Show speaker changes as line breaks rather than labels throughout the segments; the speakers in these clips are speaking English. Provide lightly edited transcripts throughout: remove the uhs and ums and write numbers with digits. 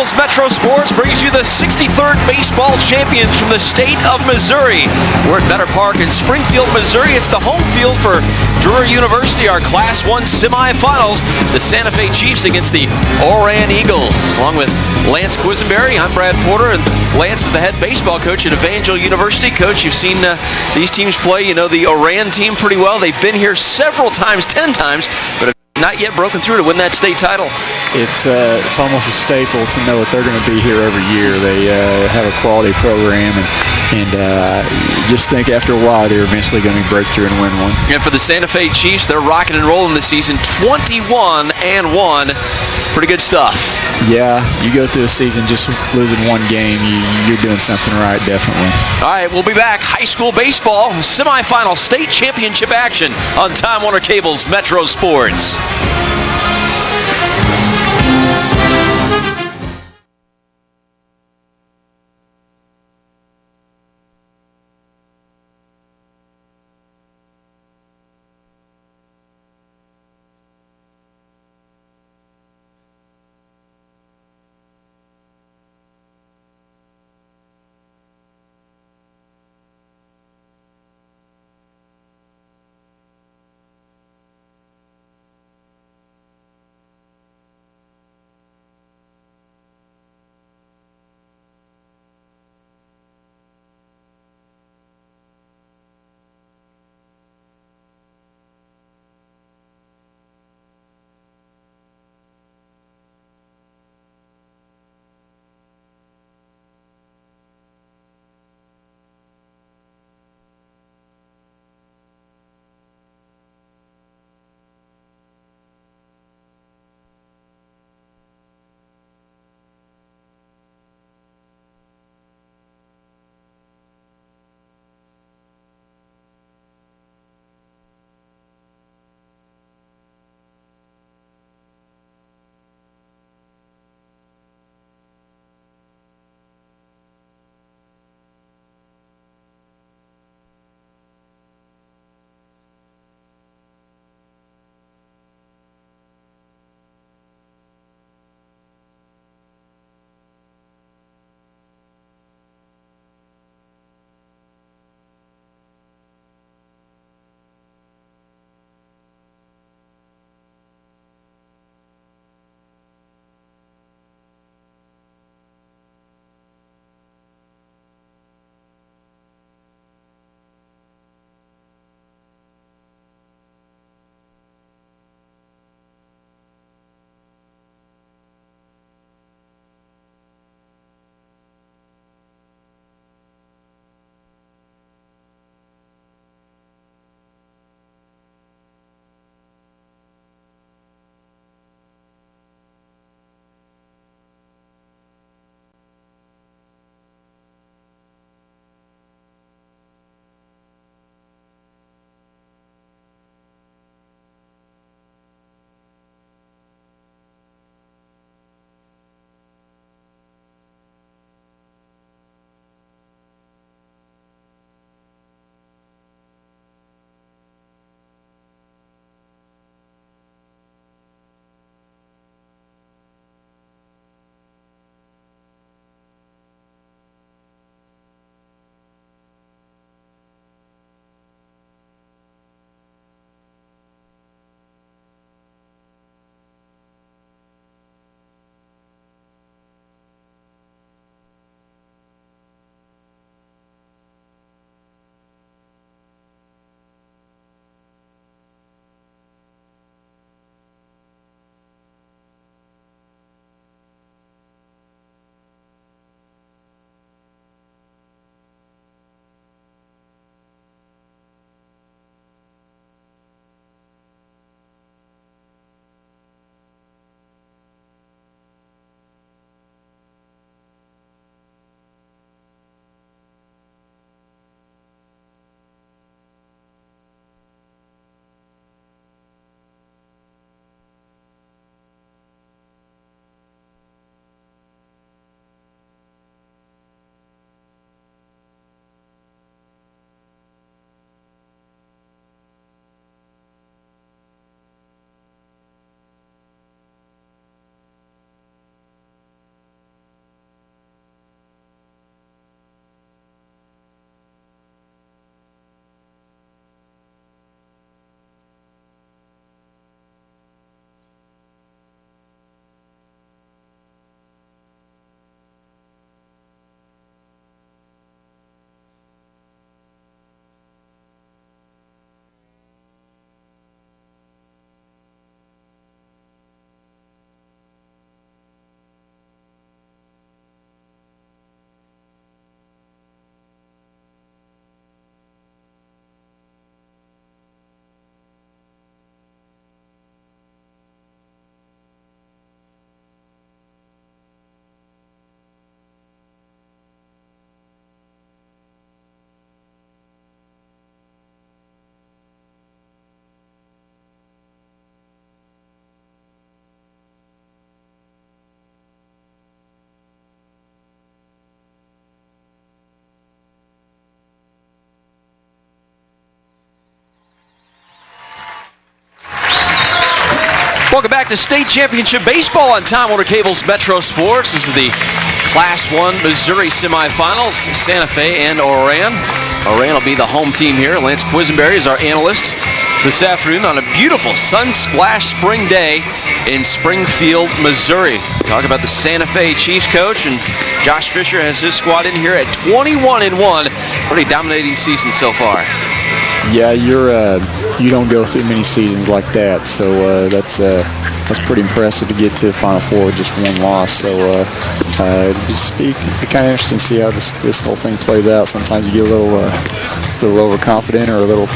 Cables Metro Sports brings you the 63rd baseball champions from the state of Missouri. We're at Meador Park in Springfield, Missouri. It's the home field for Drury University, our Class 1 semifinals. The Santa Fe Chiefs against the Oran Eagles. Along with Lance Quisenberry, I'm Brad Porter, and Lance is the head baseball coach at Evangel University. Coach, you've seen these teams play. You know the Oran team pretty well. They've been here several times, 10 times, but not yet broken through to win that state title.
It's almost a staple to know that they're going to be here every year. They have a quality program, and just think after a while they're eventually going to break through and win one.
And for the Santa Fe Chiefs, they're rocking and rolling this season, 21-1. Pretty good stuff.
Yeah, you go through a season just losing one game, you're doing something right, definitely.
All right, we'll be back. High school baseball, semifinal state championship action on Time Warner Cable's Metro Sports. back to state championship baseball on Time Warner Cable's Metro Sports. This is the Class 1 Missouri semifinals, Santa Fe and Oran. Oran will be the home team here. Lance Quisenberry is our analyst this afternoon on a beautiful sun-splashed spring day in Springfield, Missouri. Talk about the Santa Fe Chiefs coach, and Josh Fisher has his squad in here at 21-1. Pretty dominating season so far.
Yeah, you don't go through many seasons like that, so that's pretty impressive to get to the Final Four with just one loss. So just be kind of interesting to see how this whole thing plays out. Sometimes you get a little overconfident or a little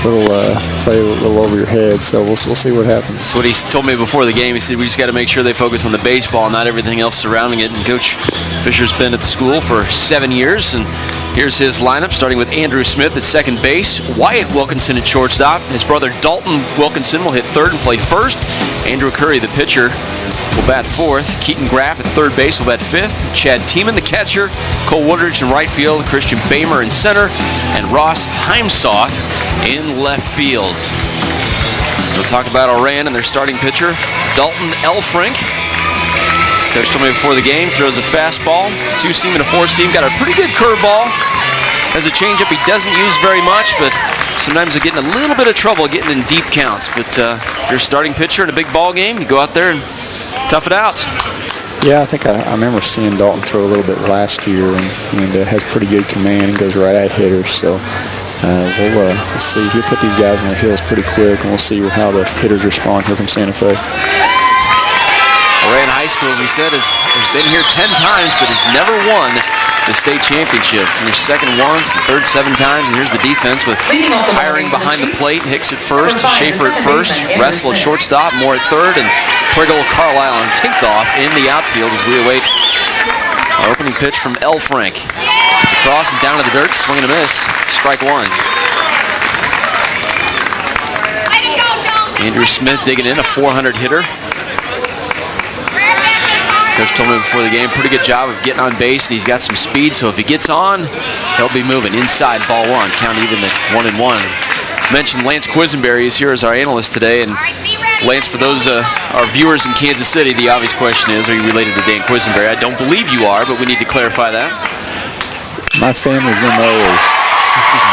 play a little over your head. So we'll see what happens.
That's what he told me before the game. He said we just got to make sure they focus on the baseball, not everything else surrounding it. And Coach Fisher's been at the school for 7 years, and here's his lineup, starting with Andrew Smith at second base, Wyatt Wilkinson at shortstop. His brother Dalton Wilkinson will hit third and play first. Andrew Curry, the pitcher, will bat fourth. Keaton Graff at third base will bat fifth. Chad Tiemann, the catcher. Cole Woodridge in right field. Christian Bamer in center. And Ross Heimsoth in left field. We'll talk about Oran and their starting pitcher, Dalton Elfrink. Coach told me before the game, throws a fastball, two-seam and a four-seam. Got a pretty good curveball. Has a changeup he doesn't use very much, but sometimes they're getting a little bit of trouble getting in deep counts. But if you're a starting pitcher in a big ball game, you go out there and tough it out.
Yeah, I think I remember seeing Dalton throw a little bit last year, and has pretty good command and goes right at hitters. So we'll see. He'll put these guys on their heels pretty quick, and we'll see how the hitters respond here from Santa Fe.
Oran High School, as we said, has been here 10 times, but has never won the state championship. Finished second once and third 7 times, and here's the defense with Hiring behind the plate, Hicks at first, Schaefer at first, Wrestle at shortstop, Moore at third, and Priggle, Carlisle, and Tinkoff in the outfield as we await our opening pitch from Elfrink. It's across and down to the dirt, swing and a miss, strike one. Andrew Smith digging in, a 400 hitter. Coach told me before the game, pretty good job of getting on base, and he's got some speed, so if he gets on, he'll be moving. Inside, ball one, count even at 1-1. Mentioned Lance Quisenberry is here as our analyst today, and Lance, for those our viewers in Kansas City, the obvious question is, are you related to Dan Quisenberry? I don't believe you are, but we need to clarify that.
My family's MO is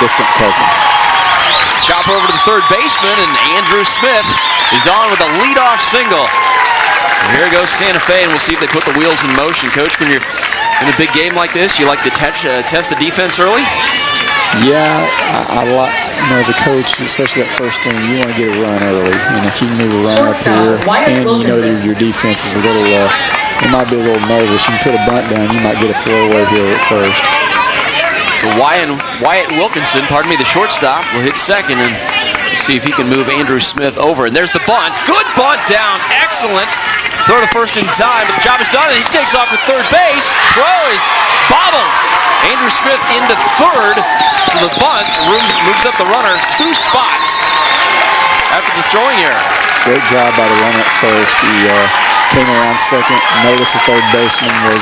distant cousin.
Chop over to the third baseman, and Andrew Smith is on with a leadoff single. And here goes Santa Fe, and we'll see if they put the wheels in motion. Coach, when you're in a big game like this, you like to test the defense early?
Yeah, I like, as a coach, especially that first inning, you want to get a run early. And if you can move a run up here, and you know that your defense is a little, it might be a little nervous. You can put a bunt down, you might get a throwaway here at first.
So Wyatt Wilkinson, the shortstop, will hit second, and see if he can move Andrew Smith over. And there's the bunt. Good bunt down. Excellent. Throw to first in time, but the job is done, and he takes off at third base. Throw is bobbled. Andrew Smith into third, so the bunt moves up the runner 2 spots after the throwing error.
Great job by the runner at first. He came around second, noticed the third baseman was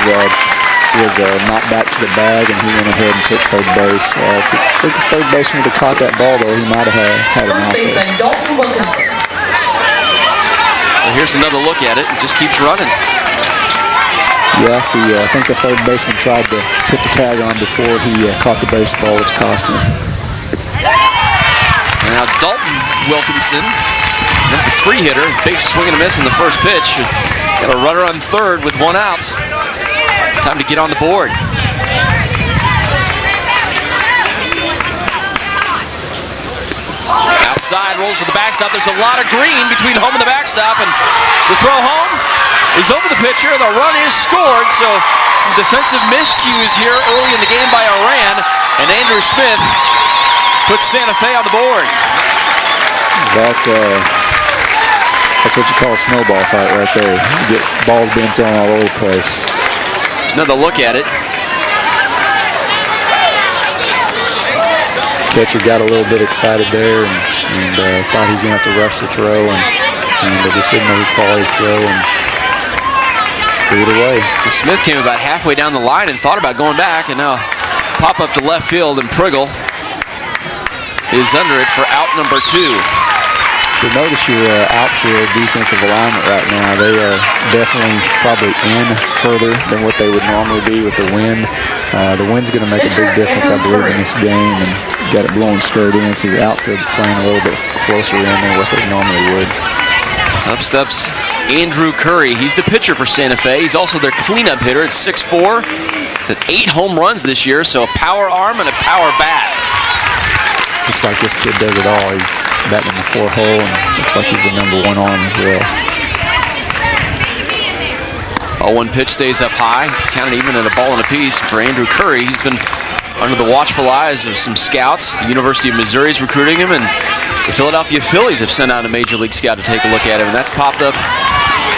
knocked back to the bag, and he went ahead and took third base. If the third baseman would have caught that ball, though, he might have had an out there.
Well, here's another look at it. It just keeps running.
Yeah, I think the third baseman tried to put the tag on before he caught the baseball, which cost him.
Now Dalton Wilkinson, number 3 hitter, big swing and a miss in the first pitch. Got a runner on third with 1 out. Time to get on the board. Outside, rolls for the backstop. There's a lot of green between home and the backstop, and the throw home is over the pitcher. The run is scored, so some defensive miscues here early in the game by Oran, and Andrew Smith puts Santa Fe on the board.
That's what you call a snowball fight right there. You get balls being thrown all over the place.
Another look at it.
Catcher got a little bit excited there and thought he was going to have to rush the throw, and there didn't have a quality throw and threw it away.
Smith came about halfway down the line and thought about going back, and now pop up to left field, and Priggle is under it for out number 2.
you notice your outfield defensive alignment right now, they are definitely probably in further than what they would normally be with the wind. The wind's going to make a big difference, I believe, in this game, and you got it blowing straight in, so your outfield's playing a little bit closer in than what they normally would.
Up steps Andrew Curry. He's the pitcher for Santa Fe. He's also their cleanup hitter at 6'4". He's had 8 home runs this year, so a power arm and a power bat.
Looks like this kid does it all. He's batting in the 4 hole, and looks like he's the #1 arm as well.
0-1 pitch stays up high, counted even at a ball and a piece for Andrew Curry. He's been under the watchful eyes of some scouts. The University of Missouri is recruiting him, and the Philadelphia Phillies have sent out a Major League scout to take a look at him, and that's popped up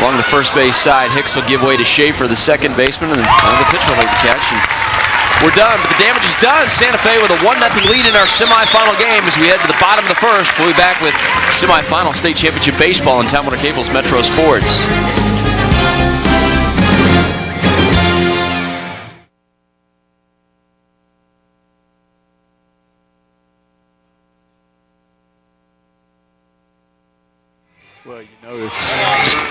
along the first base side. Hicks will give way to Schaefer, the second baseman, and the pitcher will make the catch. And we're done, but the damage is done. Santa Fe with a 1-0 lead in our semifinal game as we head to the bottom of the first. We'll be back with semifinal state championship baseball on Time Warner Cable's Metro Sports.
Well, you notice
Just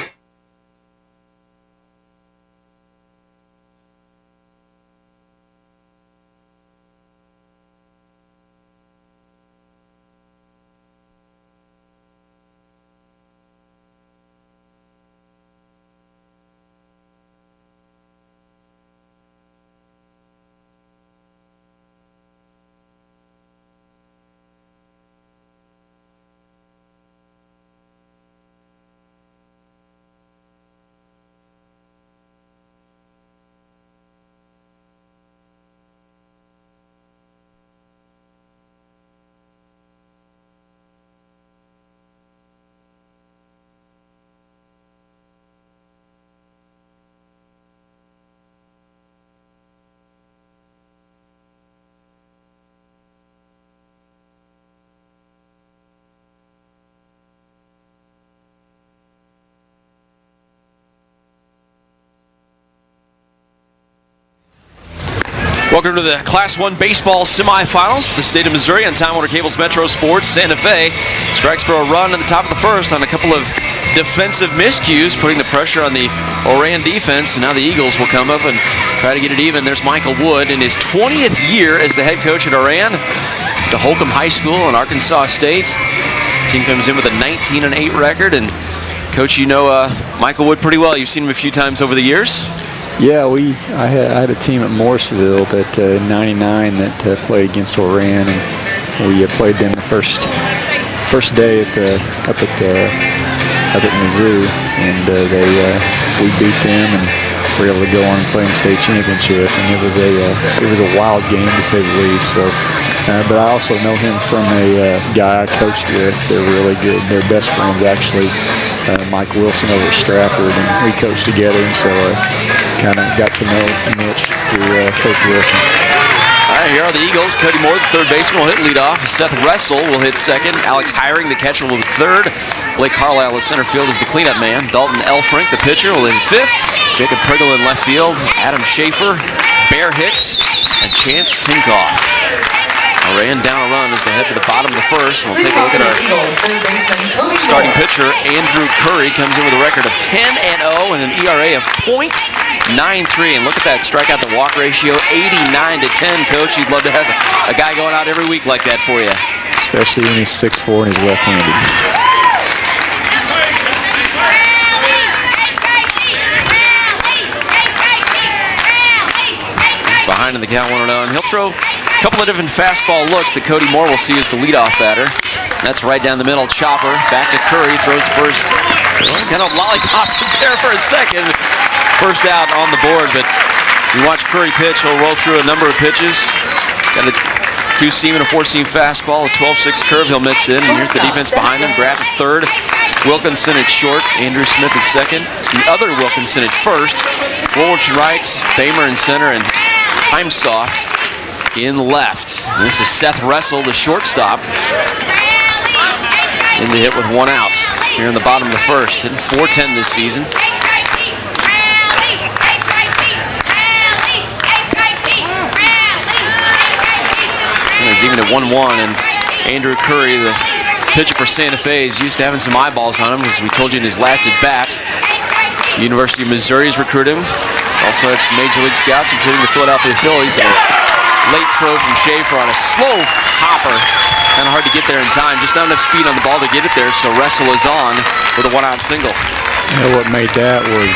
welcome to the Class 1 baseball semifinals for the state of Missouri on Time Warner Cable's Metro Sports. Santa Fe strikes for a run at the top of the first on a couple of defensive miscues, putting the pressure on the Oran defense. And now the Eagles will come up and try to get it even. There's Michael Wood in his 20th year as the head coach at Oran, to Holcomb High School in Arkansas State. Team comes in with a 19-8 record. And Coach, you know Michael Wood pretty well. You've seen him a few times over the years.
Yeah, I had a team at Morrisville that in '99 that played against Oran, and we played them the first day up at Mizzou, and we beat them and were able to go on and play in the state championship. And it was a wild game to say the least. So, but I also know him from a guy I coached with. They're really good. They're best friends actually. Mike Wilson over at Stratford, and we coached together, and so kind of got to know Mitch through Coach Wilson.
All right, here are the Eagles. Cody Moore, the third baseman, will hit leadoff. Seth Russell will hit second. Alex Hiring, the catcher, will hit third. Blake Carlisle at center field is the cleanup man. Dalton Elfrink, the pitcher, will hit fifth. Jacob Priggle in left field. Adam Schaefer, Bear Hicks, and Chance Tinkoff. Oran down a run as they head to the bottom of the first. We'll take a look at our starting pitcher. Andrew Curry comes in with a record of 10-0 and an ERA of .93. And look at that strikeout to walk ratio, 89-10. Coach, you'd love to have a guy going out every week like that for you.
Especially when he's 6'4" and he's left-handed.
He's behind in the count 1-0, and he'll throw a couple of different fastball looks that Cody Moore will see as the leadoff batter. That's right down the middle. Chopper back to Curry, throws the first. Kind of lollipop there for a second. First out on the board, but you watch Curry pitch. He'll roll through a number of pitches. Got a 2-seam and a 4-seam fastball, a 12-6 curve he'll mix in. And here's the defense behind him. Graff at third. Wilkinson at short. Andrew Smith at second. The other Wilkinson at first. Woolwich and right. Bamer in center, and Heimsaw in left. And this is Seth Russell, the shortstop, in the hit with 1 out here in the bottom of the first. Hitting .410 this season. And it's even at 1-1, and Andrew Curry, the pitcher for Santa Fe is used to having some eyeballs on him, as we told you in his last at bat. The University of Missouri has recruited him. He's also had some Major League scouts, including the Philadelphia Phillies. A late throw from Schaefer on a slow hopper. Kind of hard to get there in time. Just not enough speed on the ball to get it there, so Russell is on with a one-out single.
What made that was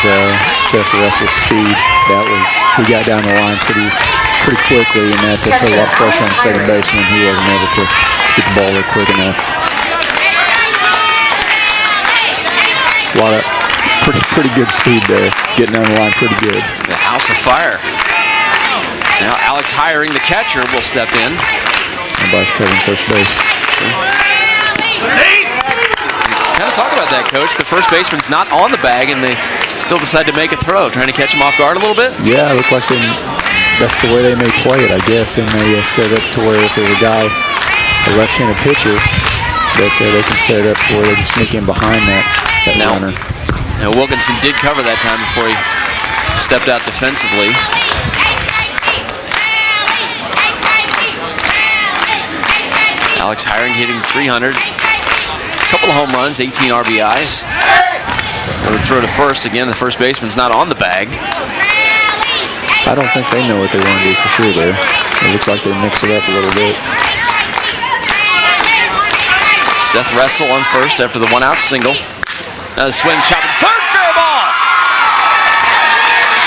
Seth Russell's speed. He got down the line pretty quickly, and that put a lot of pressure on the second baseman. He wasn't able to get the ball there quick enough. A lot of pretty good speed there, getting down the line pretty good.
The house of fire. Now Alex Hiring, the catcher, will step in.
Nobody's covering first base.
Kind of talk about that, Coach. The first baseman's not on the bag, and they still decide to make a throw, trying to catch him off guard a little bit.
Yeah, it looked like that's the way they may play it, I guess. They may set it up to where if there's a left-handed pitcher, that they can set it up to where they can sneak in behind that runner.
Now Wilkinson did cover that time before he stepped out defensively. Alex Hiring hitting .300. A couple of home runs, 18 RBIs. Another throw to first. Again, the first baseman's not on the bag.
I don't think they know what they want to do for sure there. It looks like they mix it up a little bit.
Seth Russell on first after the one-out single. Now the swing, chopping third, fair ball!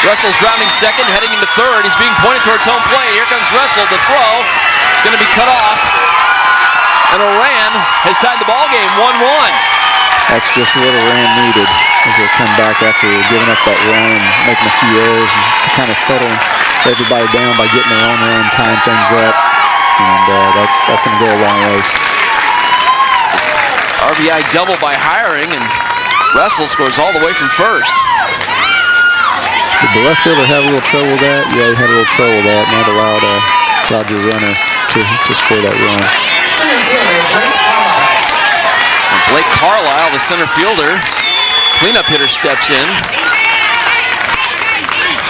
Russell's rounding second, heading into third. He's being pointed towards home plate. Here comes Russell. The throw is going to be cut off. And Oran has tied the ball game 1-1.
That's just what Oran needed. As they come back after giving up that run and making a few errors and kind of settling everybody down by getting their own run, tying things up. And that's going to go a long ways.
RBI double by Hiring, and Russell scores all the way from first.
Did the left fielder have a little trouble with that? Yeah, he had a little trouble with that, and that allowed your runner to score that run.
And Blake Carlisle, the center fielder, cleanup hitter, steps in.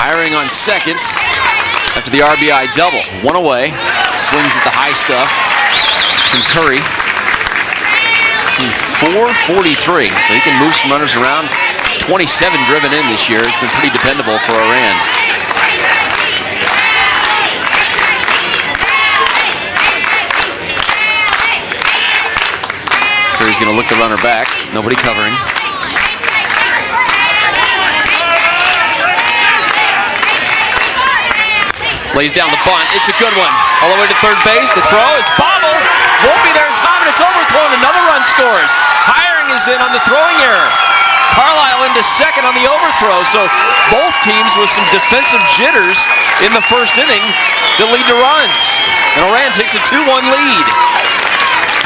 Hiring on second after the RBI double. One away. Swings at the high stuff from Curry. 443, so he can move some runners around. 27 driven in this year. It's been pretty dependable for Oran. Curry's going to look the runner back. Nobody covering. Lays down the bunt. It's a good one. All the way to third base. The throw is bobbled. Won't be there in time, and it's overthrown. Another run scores. Hiring is in on the throwing error. Carlisle into second on the overthrow. So both teams with some defensive jitters in the first inning that lead to runs. And Oran takes a 2-1 lead.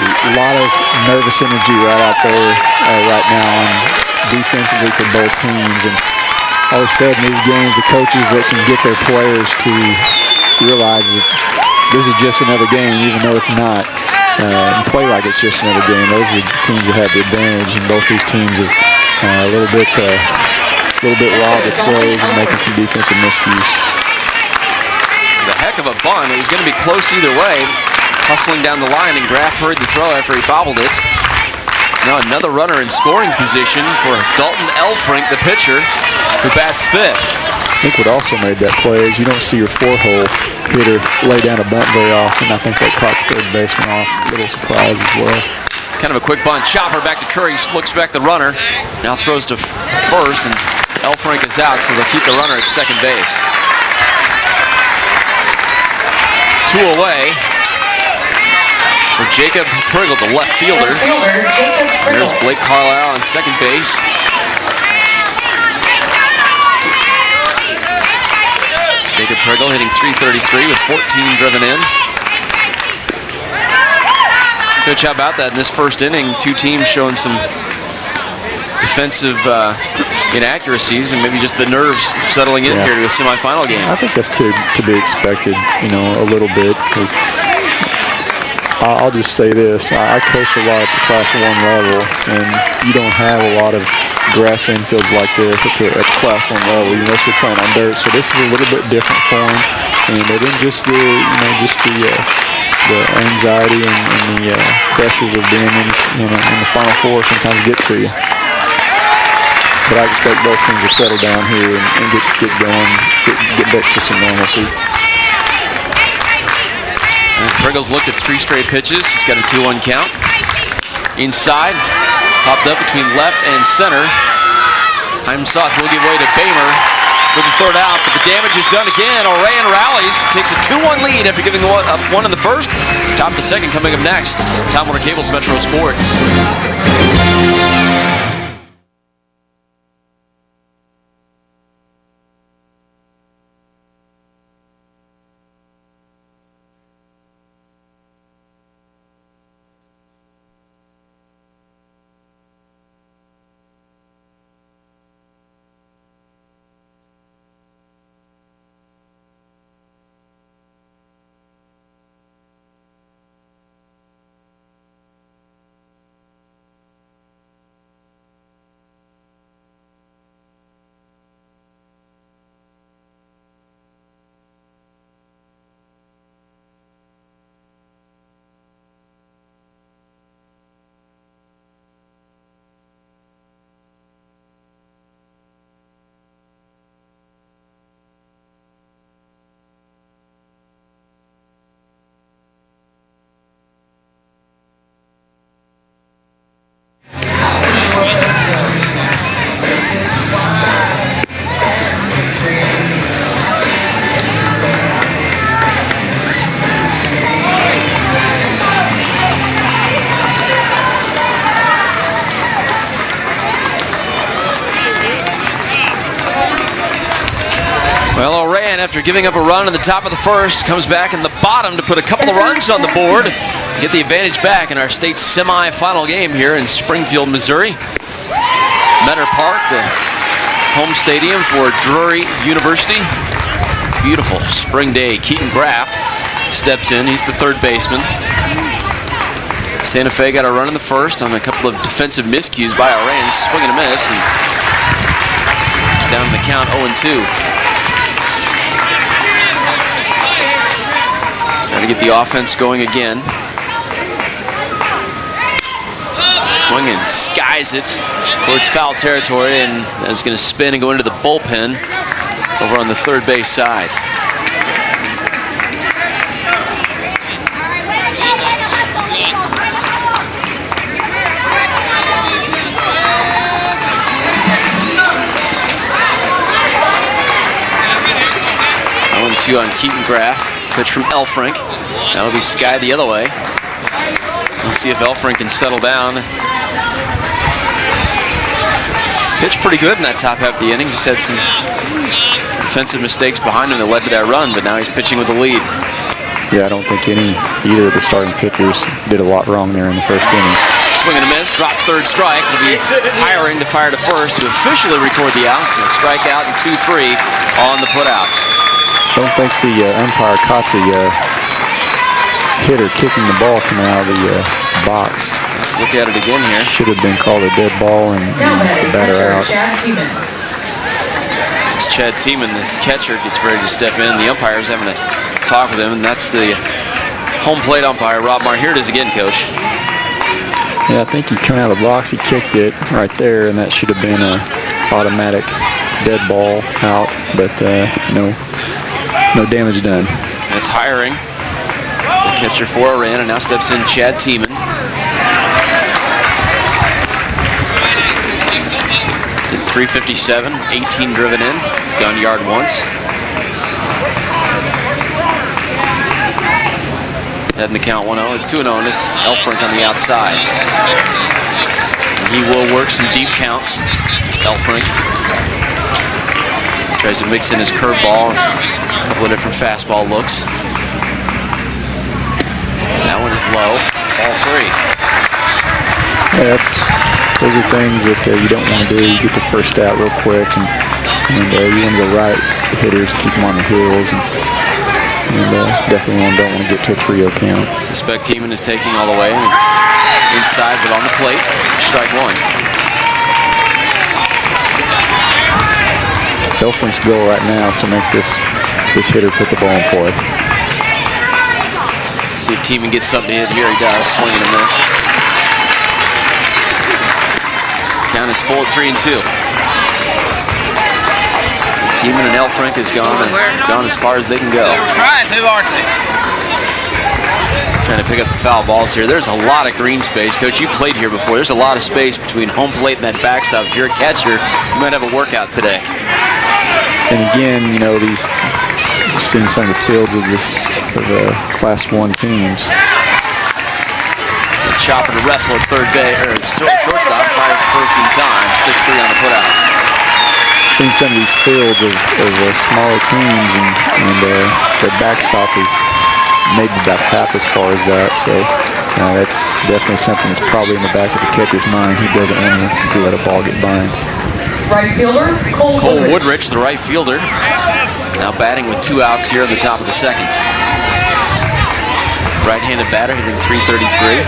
A lot of nervous energy right out there right now on defensively for both teams. And all of a sudden, these games, the coaches that can get their players to realize that this is just another game, even though it's not, and play like it's just another game. Those are the teams that have the advantage, and both these teams are a little bit raw with throws and making some defensive miscues.
It was a heck of a bunt. It was going to be close either way. Hustling down the line, and Graff heard the throw after he bobbled it. Now another runner in scoring position for Dalton Elfrink, the pitcher, who bats fifth.
I think what also made that play is you don't see your four-hole hitter lay down a bunt very often. I think that caught the third baseman off. A little surprise as well.
Kind of a quick bunt. Chopper back to Curry. Looks back the runner. Now throws to first, and Elfrink is out, so they'll keep the runner at second base. 2 away for Jacob Priggle, the left fielder. There's Blake Carlisle on second base. Jacob Priggle hitting .333 with 14 driven in. Coach, how about that? In this first inning, two teams showing some defensive inaccuracies and maybe just the nerves settling in here to a semifinal game.
I think that's to be expected, a little bit, because I'll just say this. I coach a lot at the Class 1 level, and you don't have a lot of grass infields like this at the Class 1 level. You're mostly playing on dirt, so this is a little bit different for them. And they didn't just the the anxiety and the pressures of being in the Final Four sometimes get to you. But I expect both teams to settle down here and get going, get back to some normalcy.
And Priggle's looked at 3 straight pitches. He's got a 2-1 count. Inside, popped up between left and center. Heimsoth will give way to Bamer for the 3rd out, but the damage is done again. Oran rallies, takes a 2-1 lead after giving up 1 in the 1st. Top of the 2nd coming up next. Time Warner Cable's Metro Sports. Well, Oran, after giving up a run in the top of the 1st, comes back in the bottom to put a couple of runs on the board, get the advantage back in our state semifinal game here in Springfield, Missouri. Meador Park, the home stadium for Drury University. Beautiful spring day. Keaton Graff steps in. He's the 3rd baseman. Santa Fe got a run in the 1st on a couple of defensive miscues by Oran. Swing and a miss, and down to the count 0-2. Trying to get the offense going again. Swing and skies it towards foul territory, and is going to spin and go into the bullpen over on the 3rd base side. Two on Keaton Graff. Pitch from Elfrink. That'll be skied the other way. We'll see if Elfrink can settle down. Pitched pretty good in that top half of the inning. Just had some defensive mistakes behind him that led to that run, but now he's pitching with the lead.
Yeah, I don't think either of the starting pitchers did a lot wrong there in the 1st inning.
Swing and a miss, drop 3rd strike. It'll be hiring to fire to 1st to officially record the outs. So strike out and 2-3 on the putouts.
Don't think the umpire caught the hitter kicking the ball coming out of the box.
Let's look at it again here.
Should have been called a dead ball and the batter out.
It's Chad Tiemann, the catcher, gets ready to step in. The umpire's having a talk with him, and that's the home plate umpire, Rob Marr. Here it is again, Coach.
Yeah, I think he came out of the box, he kicked it right there, and that should have been an automatic dead ball out, but no damage done.
That's hiring. The catcher for Oran, and now steps in Chad Tiemann. Hit .357, 18 driven in. Gone yard once. Heading the count 1-0. It's 2-0, and it's Elfrink on the outside. And he will work some deep counts. Elfrink tries to mix in his curveball, a couple of different fastball looks. That one is low, ball 3.
Yeah, those are things that you don't want to do. You get the 1st out real quick, and you want to go right hitters, keep them on their heels, and definitely don't want to get to a 3-0 count.
Suspect Tiemann is taking all the way, and it's inside but on the plate. Strike 1.
Elfrink's goal right now is to make this hitter put the ball in play.
See if Tiemann gets something to hit here. He does. Swing and a miss. Count is full at 3-2. Tiemann and Elfrink has gone as far as they can go.
Trying to, aren't they?
Trying to pick up the foul balls here. There's a lot of green space. Coach, you played here before. There's a lot of space between home plate and that backstop. If you're a catcher, you might have a workout today.
And again, you know, you've seen some of the fields of Class 1 teams.
The chopper to wrestle at third base, or shortstop, fires the first in time. 6-3 on the putout.
Seen some of these fields of smaller teams, and their backstop is maybe about half as far as that. So that's definitely something that's probably in the back of the catcher's mind. He doesn't want to let a ball get by him.
Right fielder, Cole
Woodrich, the right fielder, now batting with 2 outs here in the top of the second. Right-handed batter hitting .333.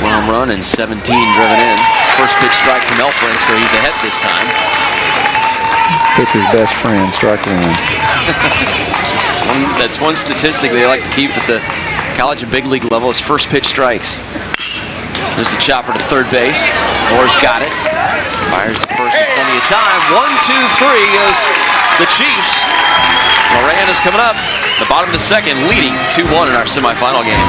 1 home run and 17 driven in. First pitch strike from Elfrink, so he's ahead this time.
Pitcher's best friend, strike one.
That's one statistic they like to keep at the college and big league level is first pitch strikes. There's the chopper to third base. Moore's got it. Fires to first in plenty of time. 1-2-3 goes the Chiefs. Oran is coming up. The bottom of the second, leading 2-1 in our semifinal game.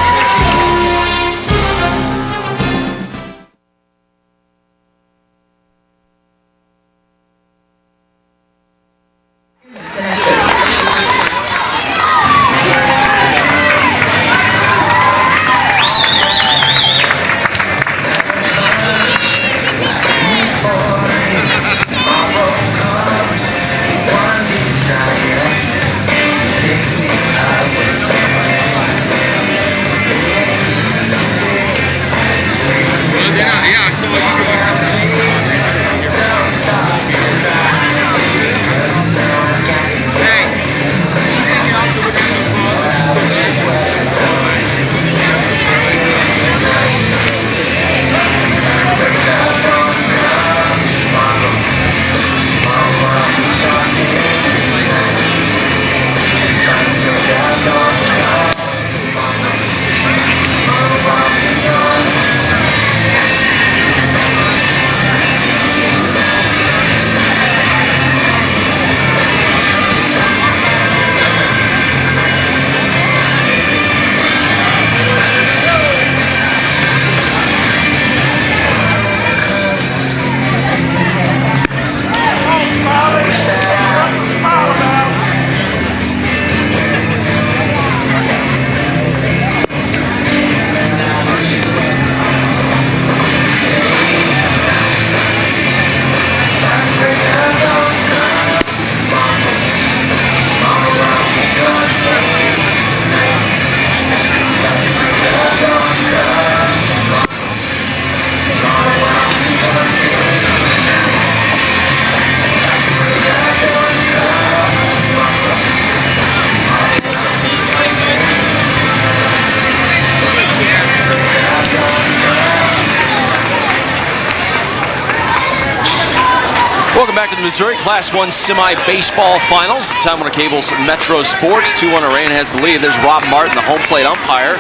Welcome back to the Missouri Class 1 Semi-Baseball Finals. Time Warner Cable's Metro Sports. 2-1 Oran has the lead. There's Rob Martin, the home plate umpire,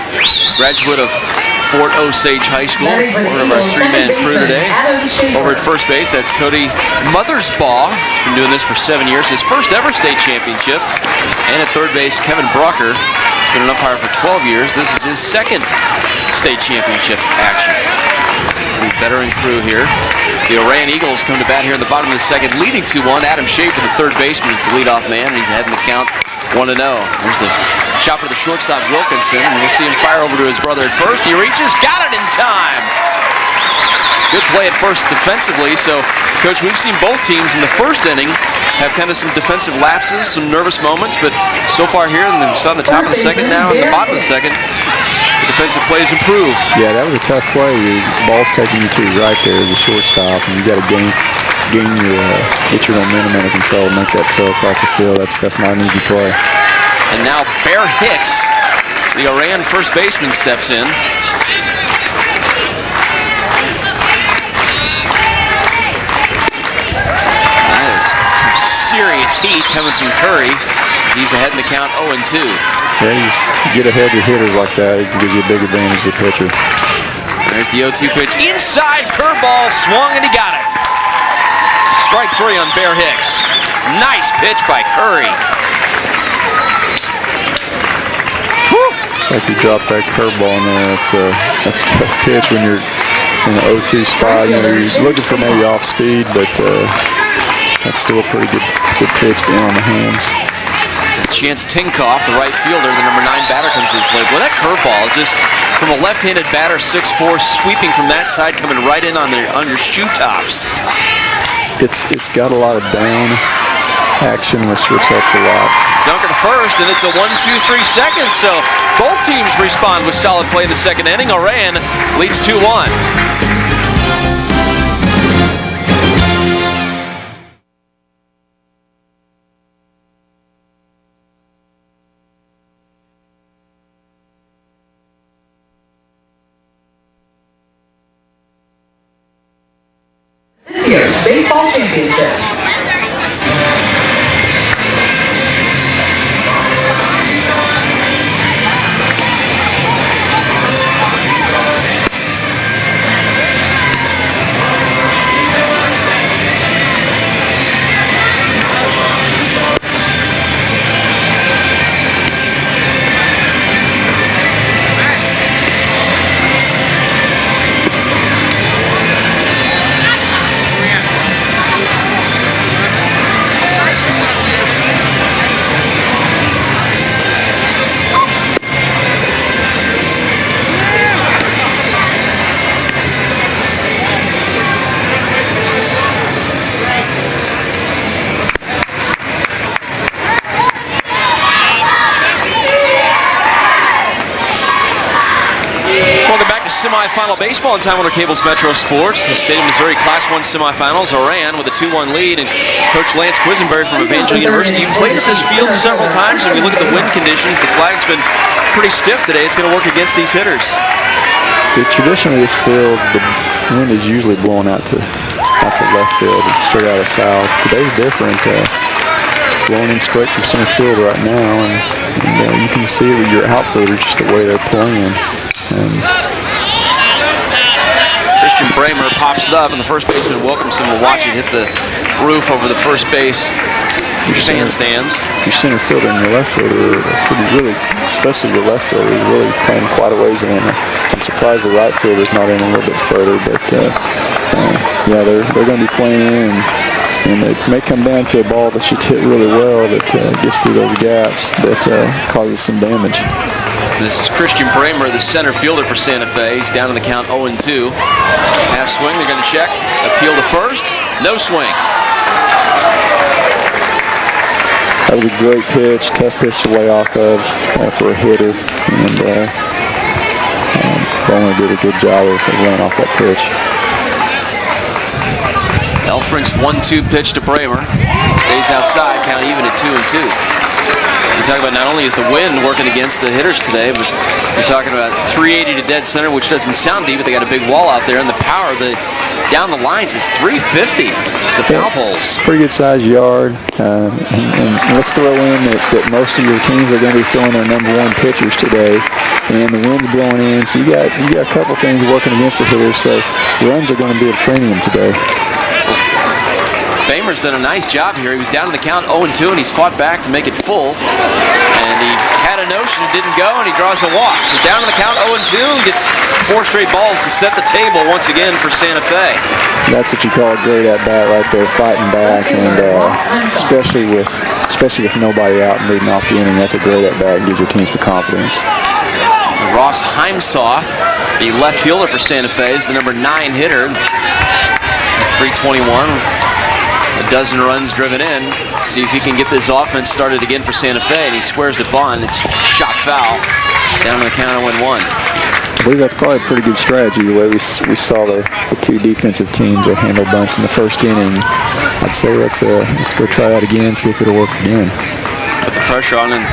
graduate of Fort Osage High School, one of our 3-man crew today. Over at first base, that's Cody Mothersbaugh. He's been doing this for 7 years. His first ever state championship. And at third base, Kevin Brucker. He's been an umpire for 12 years. This is his second state championship action. The veteran crew here. The Oran Eagles come to bat here in the bottom of the second, leading 2-1. Adam Schaefer, the third baseman, is the leadoff man, and he's ahead in the count 1-0. There's the chopper to the shortstop, Wilkinson, and we'll see him fire over to his brother at first. He reaches, got it in time. Good play at first defensively. So, Coach, we've seen both teams in the first inning have kind of some defensive lapses, some nervous moments, but so far here, and we saw in the top of the second now, and the bottom of the second, the defensive play has improved.
Yeah, that was a tough play. Your ball's taking you to right there as a shortstop, and you got to get your momentum under control, make that throw across the field. That's not an easy play.
And now Bear Hicks, the Oran first baseman, steps in. That is some serious heat coming from Curry as he's ahead in the count 0-2.
get ahead of hitters like that, it gives you a big advantage as a pitcher.
There's the 0-2 pitch. Inside curveball, swung, and he got it. Strike 3 on Bear Hicks. Nice pitch by Curry.
Like you dropped that curveball in there. That's a tough pitch when you're in the 0-2 spot. You're looking for maybe off speed, but that's still a pretty good pitch being on the hands.
Chance Tinkoff, the right fielder, the number 9 batter, comes to the plate. Well, that curveball is just from a left-handed batter, 6'4", sweeping from that side, coming right in on your shoe tops.
It's got a lot of down action, which helps a lot.
Dunker to first, and it's a 1-2-3 second. So both teams respond with solid play in the second inning. Oran leads 2-1.
This year's baseball championship.
Semifinal baseball in Time Warner Cable's Metro Sports. The State of Missouri Class 1 semifinals. Oran with a 2-1 lead, and Coach Lance Quisenberry from Evangel University. You played at this field several times, and we look at the wind conditions. The flag's been pretty stiff today. It's going to work against these hitters.
Traditionally, this field, the wind is usually blowing out to left field, straight out of south. Today's different. It's blowing in straight from center field right now, and you can see with your outfielders just the way they're playing.
Christian Bramer pops it up, and the first baseman welcomes him to watch it hit the roof over the first base stands.
Your center fielder and your left fielder are really, especially your left fielder, is really playing quite a ways in. I'm surprised the right fielder is not in a little bit further, but yeah, they're going to be playing in, and it may come down to a ball that should hit really well that gets through those gaps that causes some damage.
This is Christian Bramer, the center fielder for Santa Fe. He's down in the count 0-2. Half swing, they're going to check. Appeal to first. No swing.
That was a great pitch, tough pitch to lay off of for a hitter. And Bramer did a good job of laying off that pitch.
Elfrink's 1-2 pitch to Bramer. Stays outside, count even at 2-2. You talk about not only is the wind working against the hitters today, but you're talking about 380 to dead center, which doesn't sound deep, but they got a big wall out there, and the power down the lines is 350. The foul poles.
Pretty good sized yard, and let's throw in that most of your teams are going to be throwing their number 1 pitchers today, and the wind's blowing in, so you got a couple things working against the hitters. So runs are going to be a premium today.
Bramer's done a nice job here. He was down in the count 0-2, and he's fought back to make it full. And he had a notion, it didn't go, and he draws a walk. So down in the count 0-2, gets 4 straight balls to set the table once again for Santa Fe.
That's what you call a great at-bat right there, fighting back, and especially with nobody out and leading off the inning, that's a great at-bat and gives your team some confidence.
Ross Heimsoth, the left fielder for Santa Fe, is the number 9 hitter. 321. A dozen runs driven in. See if he can get this offense started again for Santa Fe. And he squares to Bond. It's shot foul. Down on the count 0-1.
I believe that's probably a pretty good strategy, the way we saw the 2 defensive teams that handle bunts in the first inning. I'd say let's go try that again, see if it'll work again.
Put the pressure on, and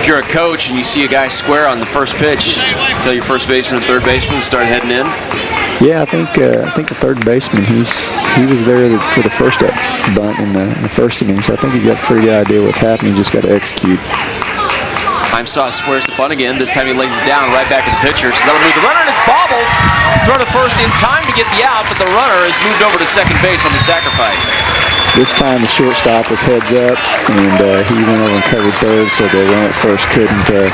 if you're a coach and you see a guy square on the first pitch, tell your first baseman and third baseman to start heading in.
Yeah, I think the third baseman, he was there for the first bunt in the first inning, so I think he's got a pretty good idea what's happening. He's just got to execute.
MSHSAA squares the bunt again. This time he lays it down right back at the pitcher. So that'll move the runner, and it's bobbled. Throw to first in time to get the out, but the runner is moved over to second base on the sacrifice.
This time the shortstop was heads up, and he went over and covered third, so the runner at first couldn't get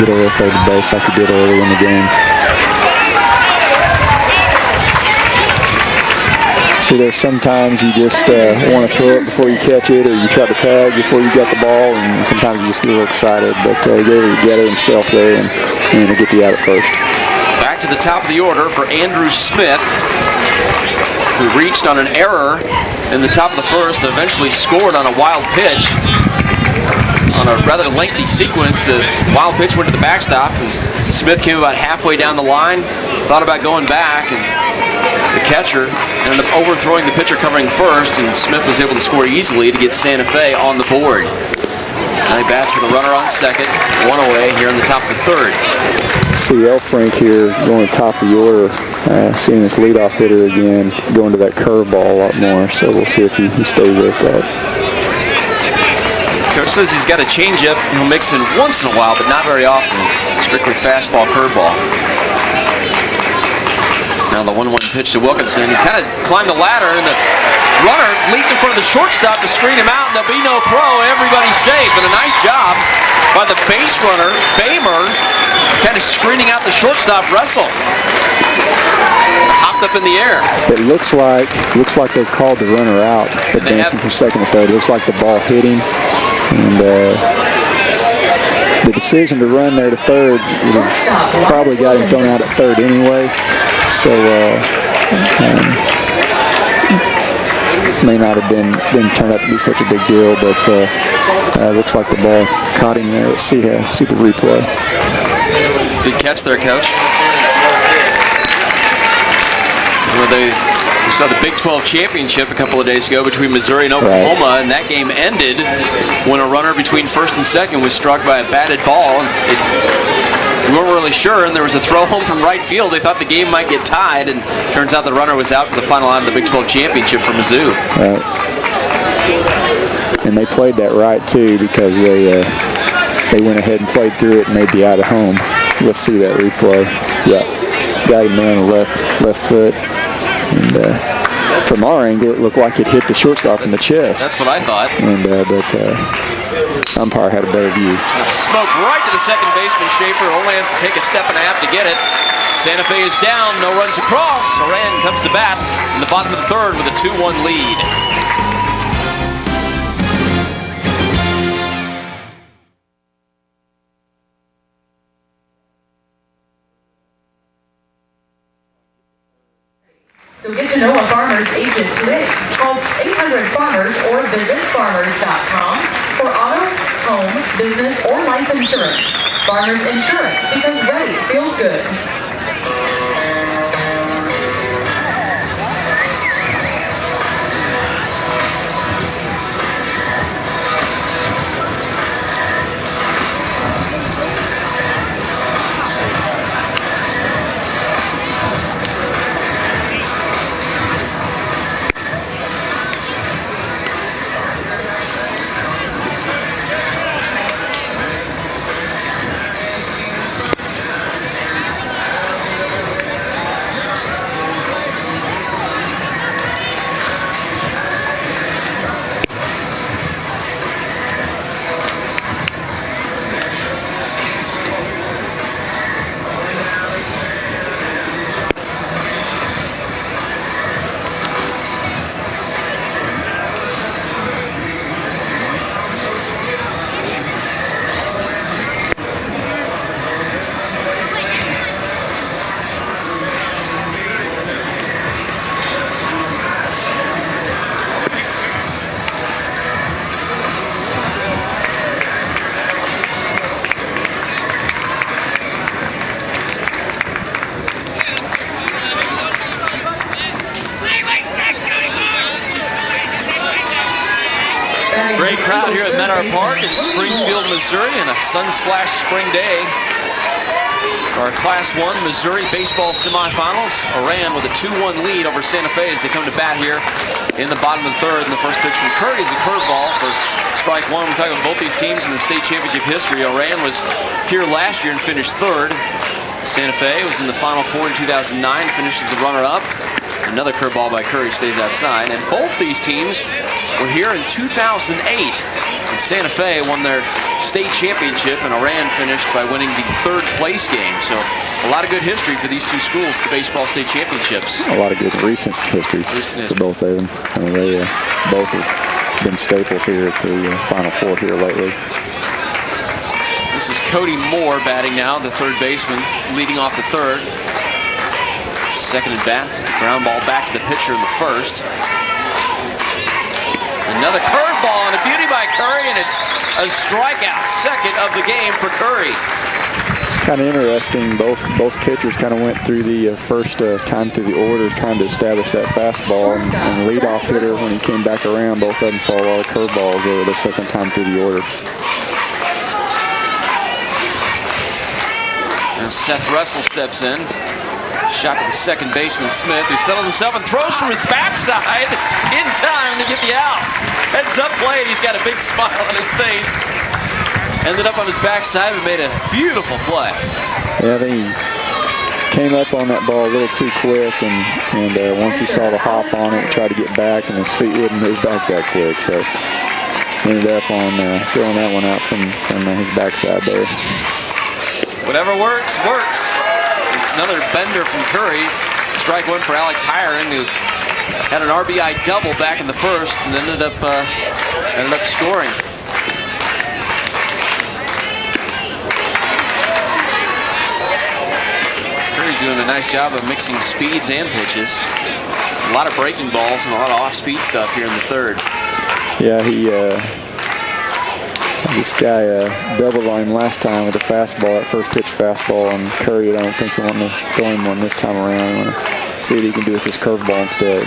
over third base like he did earlier in the game. See, there's sometimes you just want to throw it before you catch it, or you try to tag before you got the ball, and sometimes you just get a little excited. But he gave it together himself there and to get the out at first.
So back to the top of the order for Andrew Smith, who reached on an error in the top of the first and eventually scored on a wild pitch. On a rather lengthy sequence, the wild pitch went to the backstop, and Smith came about halfway down the line, thought about going back, and the catcher ended up overthrowing the pitcher covering first, and Smith was able to score easily to get Santa Fe on the board. Now he bats for the runner on second, one away here in the top of the third.
See Frank here going to top of the order, seeing this leadoff hitter again, going to that curveball a lot more, so we'll see if he stays with that.
Coach says he's got a changeup. He'll mix in once in a while, but not very often. It's strictly fastball, curveball. Now the 1-1 pitch to Wilkinson. He kind of climbed the ladder, and the runner leaped in front of the shortstop to screen him out, and there'll be no throw. Everybody's safe, and a nice job by the base runner, Bamer, kind of screening out the shortstop. Russell hopped up in the air.
It looks like they've called the runner out, advancing from second to third. It looks like the ball hit him, and the decision to run there to third would have probably got him thrown out at third anyway. So may not have been turned out to be such a big deal, but looks like the ball caught him there. Let's see the replay.
Good catch there, Coach. We saw the Big 12 championship a couple of days ago between Missouri and Oklahoma, and that game ended when a runner between first and second was struck by a batted ball. We weren't really sure, and there was a throw home from right field. They thought the game might get tied, and turns out the runner was out for the final out of the Big 12 championship for Mizzou.
Right. And they played that right, too, because they went ahead and played through it and made the out of home. Let's see that replay. Yeah, got him there on the left foot. And from our angle, it looked like it hit the shortstop in the chest.
That's what I thought.
And but umpire had a better view.
Smoke right to the second baseman. Schaefer only has to take a step and a half to get it. Santa Fe is down, no runs across. Oran comes to bat in the bottom of the third with a 2-1 lead.
So get to know a farmer's agent today. Call 800-FARMERS or visit farmers.com for auto, home, business, or life insurance. Farmers Insurance, because ready feels good.
Great crowd here at Meador Park in Springfield, Missouri, and a sun-splashed spring day. Our Class 1 Missouri baseball semifinals. Oran with a 2-1 lead over Santa Fe as they come to bat here in the bottom of the third. And the first pitch from Curry is a curveball for strike one. We're talking about both these teams in the state championship history. Oran was here last year and finished third. Santa Fe was in the Final Four in 2009, finishes the runner-up. Another curveball by Curry stays outside. And both these teams were here in 2008. And Santa Fe won their state championship, and Oran finished by winning the third place game. So a lot of good history for these two schools at the baseball state championships.
A lot of good recent history for both of them. I mean, they both have been staples here at the Final Four here lately.
This is Cody Moore batting now, the third baseman, leading off the third. Second at bat, ground ball back to the pitcher in the first. Another curveball and a beauty by Curry, and it's a strikeout, second of the game for Curry.
Kind of interesting. Both pitchers kind of went through the first time through the order, trying to establish that fastball. And the leadoff hitter, when he came back around, both of them saw a lot of curveballs over the second time through the order.
Now Seth Russell steps in. Shot to the second baseman, Smith, who settles himself and throws from his backside in time to get the out. Heads up play, and he's got a big smile on his face. Ended up on his backside and made a beautiful play.
Yeah, I think he came up on that ball a little too quick, and once he saw the hop on it, tried to get back, and his feet wouldn't move back that quick. So ended up on throwing that one out from his backside there.
Whatever works, works. It's another bender from Curry. Strike one for Alex Hiring, who had an RBI double back in the first and ended up scoring. Curry's doing a nice job of mixing speeds and pitches. A lot of breaking balls and a lot of off-speed stuff here in the third.
Yeah, this guy doubled on him last time with a fastball, that first pitch fastball, and Curry, I don't think he wanted to throw him one this time around. I want to see what he can do with this curveball instead.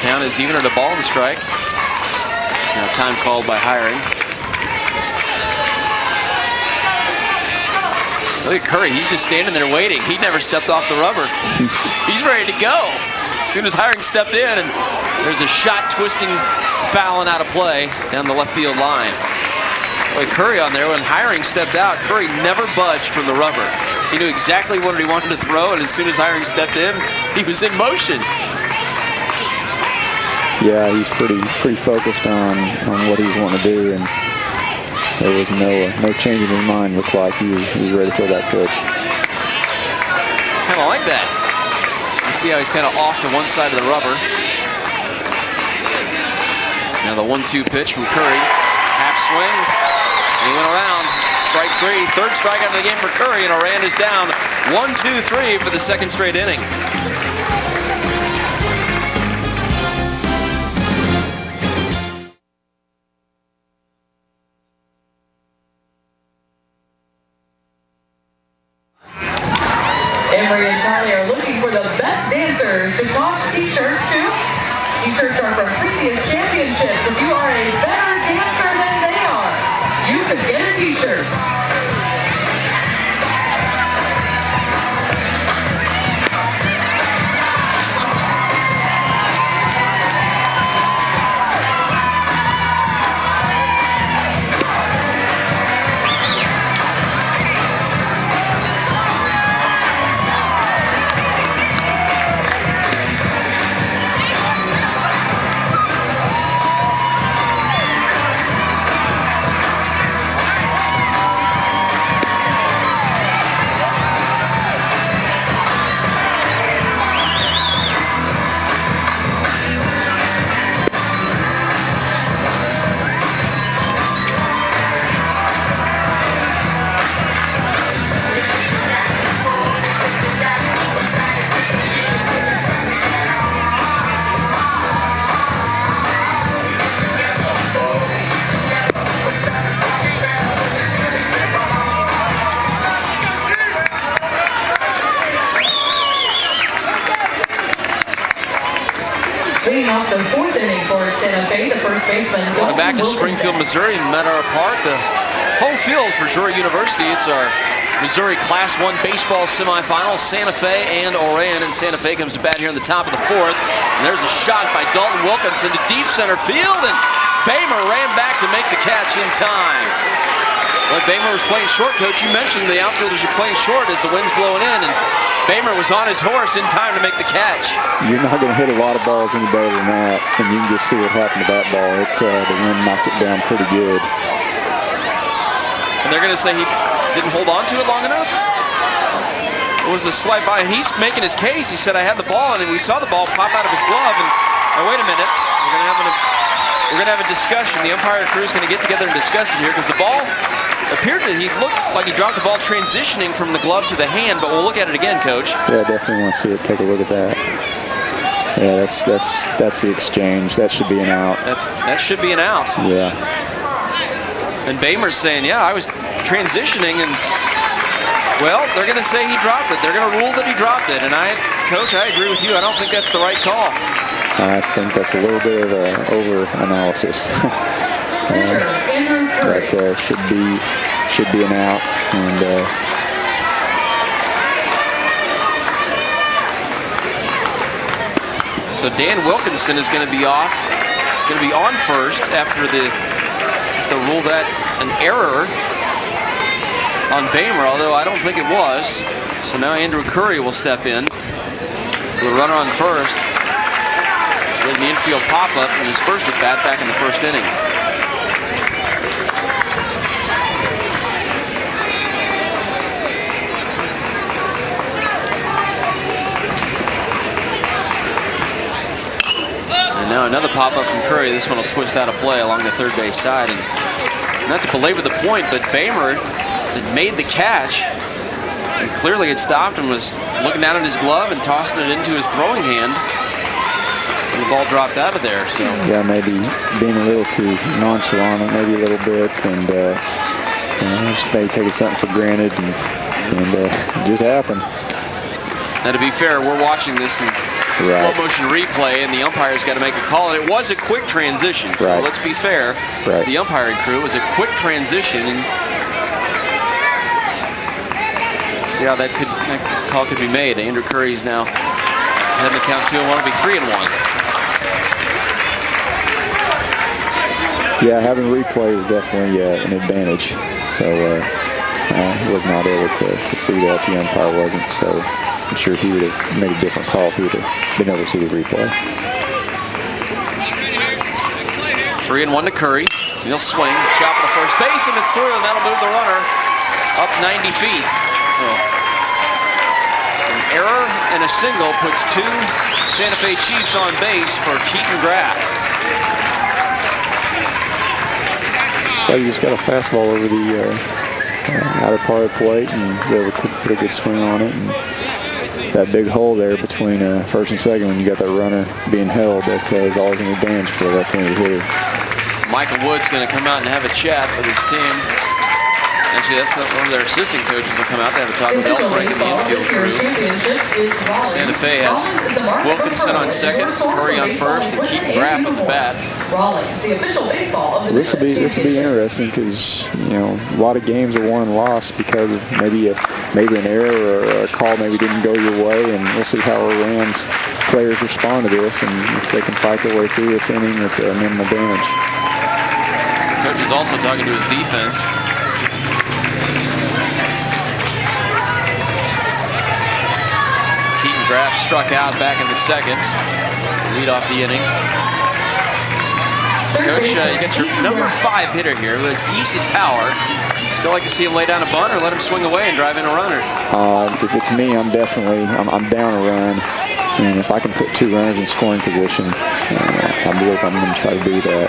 Count is even at a ball and strike. Now time called by Hiring. Look at Curry, he's just standing there waiting. He never stepped off the rubber. He's ready to go. As soon as Hiring stepped in, and there's a shot twisting foul and out of play down the left field line. Like Curry on there, when Hiring stepped out, Curry never budged from the rubber. He knew exactly what he wanted to throw, and as soon as Hiring stepped in, he was in motion.
Yeah, he's pretty focused on what he's wanting to do, and there was no change in his mind. Looked like he was ready to throw that pitch.
Kind of like that. You see how he's kind of off to one side of the rubber. Now the 1-2 pitch from Curry. Half swing. And he went around. Strike three. Third strikeout of the game for Curry, and Oran is down 1-2-3 for the second straight inning.
Emery and Charlie are looking for the best dancers to toss t-shirts to. T-shirts are from previous championships. If you are a better dancer than they are, you could get a t-shirt. Leading off the fourth inning for Santa Fe, the first baseman.
Welcome back to Springfield, Missouri, Meador Park. The Home field for Drury University. It's our Missouri Class 1 baseball semifinals, Santa Fe and Oran. And Santa Fe comes to bat here in the top of the fourth. And there's a shot by Dalton Wilkinson to deep center field, and Bamer ran back to make the catch in time. When Bamer was playing short, Coach, you mentioned the outfielders are playing short as the wind's blowing in, and Bamer was on his horse in time to make the catch.
You're not going to hit a lot of balls any better than that, and you can just see what happened to that ball. The wind knocked it down pretty good.
And they're going to say he didn't hold on to it long enough? It was a slight by, and he's making his case. He said, I had the ball, and we saw the ball pop out of his glove, and oh, wait a minute, we're going to have a discussion. The umpire crew is going to get together and discuss it here, because the ball appeared that he looked like he dropped the ball transitioning from the glove to the hand, but we'll look at it again, Coach.
Yeah, definitely want to see it. Take a look at that. Yeah, that's the exchange. That should be an out.
That should be an out.
Yeah.
And Bamer's saying, yeah, I was transitioning, and, well, they're going to say he dropped it. They're going to rule that he dropped it. And Coach, I agree with you. I don't think that's the right call.
I think that's a little bit of an over-analysis. That should be an out. And
so Dan Wilkinson is going to be off. Going to be on first after the rule that an error on Bamer, although I don't think it was. So now Andrew Curry will step in with a runner on first, getting the infield pop-up in his first at-bat back in the first inning. And now another pop-up from Curry. This one will twist out of play along the third base side. And not to belabor the point, but Bamer had made the catch and clearly had stopped and was looking down at his glove and tossing it into his throwing hand. And the ball dropped out of there. So
yeah, maybe being a little too nonchalant, maybe a little bit, and just maybe taking something for granted, and it just happened.
Now, to be fair, we're watching this in slow motion replay, and the umpire's got to make a call, and it was a quick transition. So let's be fair. The umpiring crew was a quick transition, and let's see how that call could be made. Andrew Curry's now heading to count 2-1. It'll be 3-1.
Yeah, having replay is definitely an advantage. So he was not able to see that. The umpire wasn't. So I'm sure he would have made a different call if he would have been able to see the replay.
3-1 to Curry. He'll swing, chop at the first base, and it's through, and that'll move the runner up 90 feet. So an error and a single puts two Santa Fe Chiefs on base for Keaton Graff.
So you just got a fastball over the outer part of the plate, and was able to put a good swing on it. And that big hole there between first and second, when you got that runner being held, that is always an advantage for a left-handed hitter.
Michael Wood's going to come out and have a chat with his team. Actually, that's one of their assistant coaches will come out to have a talk with Elfrink and the infield crew. Santa Fe has Wilkinson on second, Curry on first, and Keaton Graff at the bat.
This will be interesting, because a lot of games are won and lost because of maybe an error or a call maybe didn't go your way, and we'll see how Oran's players respond to this, and if they can fight their way through this inning with minimal damage.
The coach is also talking to his defense. Keaton Graff struck out back in the second, lead off the inning. Coach, you got your number 5 hitter here who has decent power. Still like to see him lay down a bunt or let him swing away and drive in a runner?
If it's me, I'm down a run, and if I can put 2 runners in scoring position, I'm going to try to do that.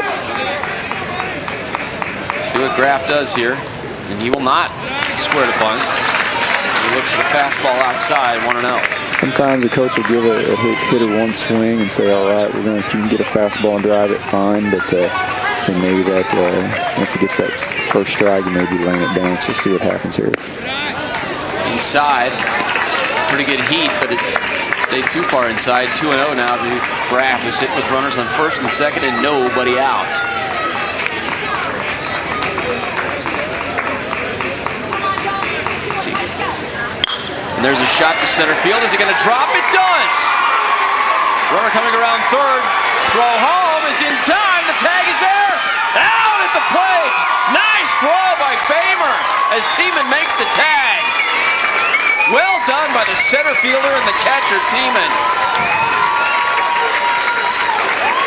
See what Graff does here, and he will not square the bunt. He looks at a fastball outside, 1-0.
Sometimes the coach will give a hitter one swing and say, all right, if you can get a fastball and drive it, fine, but then maybe that once he gets that first strike, you may be laying it down, so we'll see what happens here.
Inside, pretty good heat, but it stayed too far inside. 2-0 now to Graff, who's hitting with runners on first and second and nobody out. And there's a shot to center field. Is it going to drop? It does! Runner coming around third. Throw home is in time. The tag is there. Out at the plate. Nice throw by Bamer as Tiemann makes the tag. Well done by the center fielder and the catcher, Tiemann.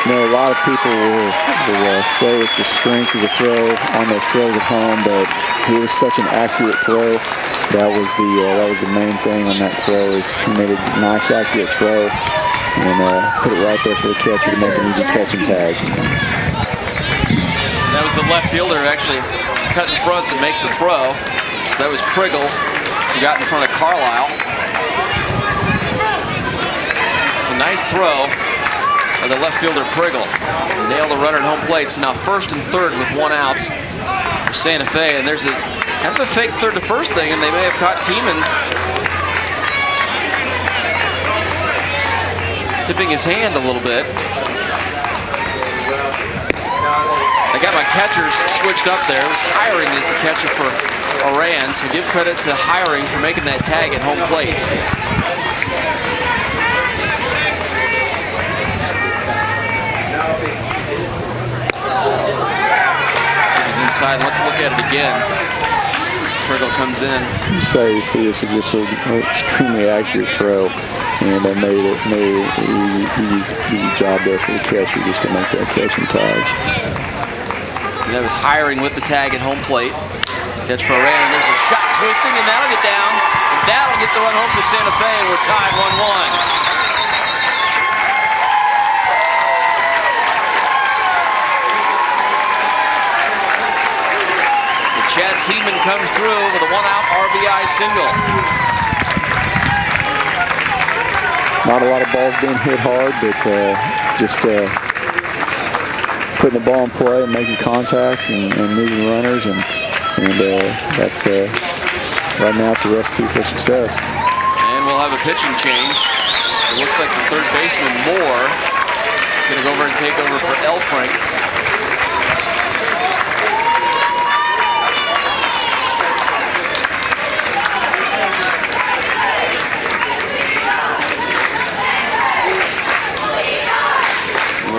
You know, a lot of people will say it's the strength of the throw on those throws at home, but it was such an accurate throw. That was the main thing on that throw. Is he made a nice, accurate throw and put it right there for the catcher to make an easy catch and tag.
That was the left fielder actually cut in front to make the throw. So that was Priggle who got in front of Carlisle. It's a nice throw by the left fielder Priggle. Nailed the runner at home plate. So now first and third with one out for Santa Fe. And there's a kind of a fake third to first thing, and they may have caught Tiemann tipping his hand a little bit. I got my catchers switched up there. It was Hiring as the catcher for Oran, so give credit to Hiring for making that tag at home plate. He's inside. Let's look at it again. Priggle comes in.
You see this is just an extremely accurate throw, and they made an easy job there for the catcher just to make that catch and tag.
And that was Hiring with the tag at home plate. Catch for Oran. There's a shot twisting, and that'll get down. And that'll get the run home to Santa Fe, and we're tied 1-1. Chad Tiemann comes through with a one-out RBI single.
Not a lot of balls being hit hard, but just putting the ball in play and making contact and moving runners, and that's right now the recipe for success.
And we'll have a pitching change. It looks like the third baseman Moore is going to go over and take over for Elfrink.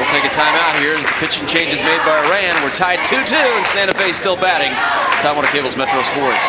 Take a timeout here as the pitching change is made by Oran. We're tied 2-2 and Santa Fe still batting. Time Warner Cable's Metro Sports.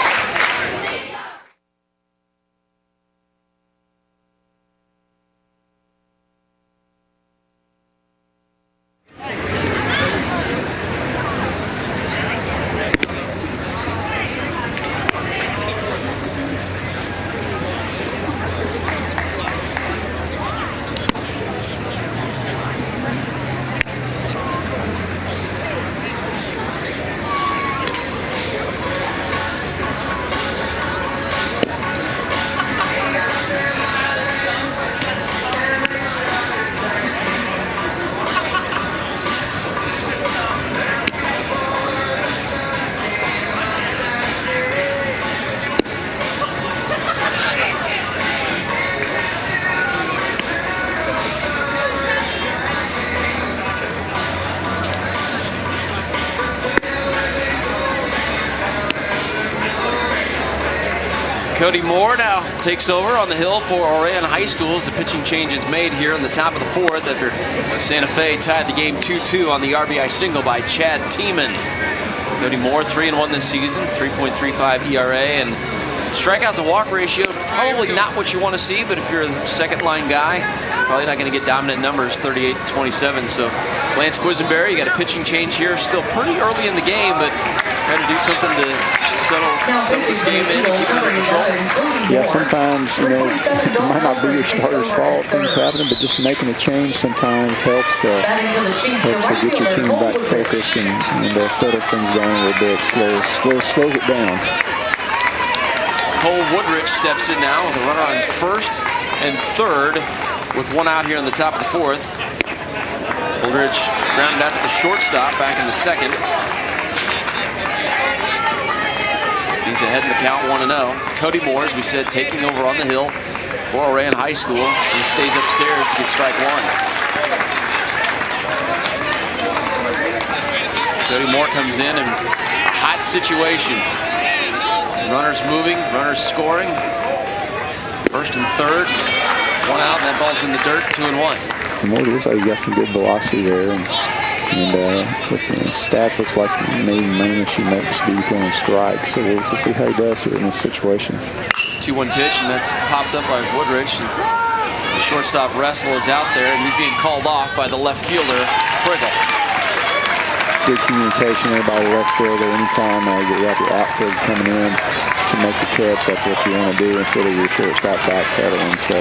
Cody Moore now takes over on the hill for Oran High School as the pitching change is made here in the top of the fourth after Santa Fe tied the game 2-2 on the RBI single by Chad Tiemann. Cody Moore 3-1 this season, 3.35 ERA, and strikeout to walk ratio, probably not what you want to see, but if you're a second line guy, probably not going to get dominant numbers, 38-27. So Lance Quisenberry, you got a pitching change here, still pretty early in the game, but trying to do something to settle this game in and keep it under control.
Yeah, sometimes, you know, it might not be your starter's fault, things happening, but just making a change sometimes helps to get your team back focused and settles things down a little bit, slows it down.
Cole Woodrich steps in now with a runner on first and third with one out here in the top of the fourth. Woodrich grounded out to the shortstop back in the second. He's ahead in the count 1-0. Cody Moore, as we said, taking over on the hill for Oran High School. He stays upstairs to get strike one. Cody Moore comes in a hot situation. Runners moving, runners scoring. First and third, one out, and that ball's in the dirt, 2-1.
And Meador looks like he got some good velocity there, and with the stats, looks like maybe Manish might just be throwing strikes. So we'll see how he does here in this situation.
2-1 pitch, and that's popped up by Woodridge. The shortstop Wrestle is out there, and he's being called off by the left fielder, Priggle.
Good communication there by the left fielder. Anytime you have your outfield coming in to make the catch, that's what you want to do instead of your shortstop backpedaling. So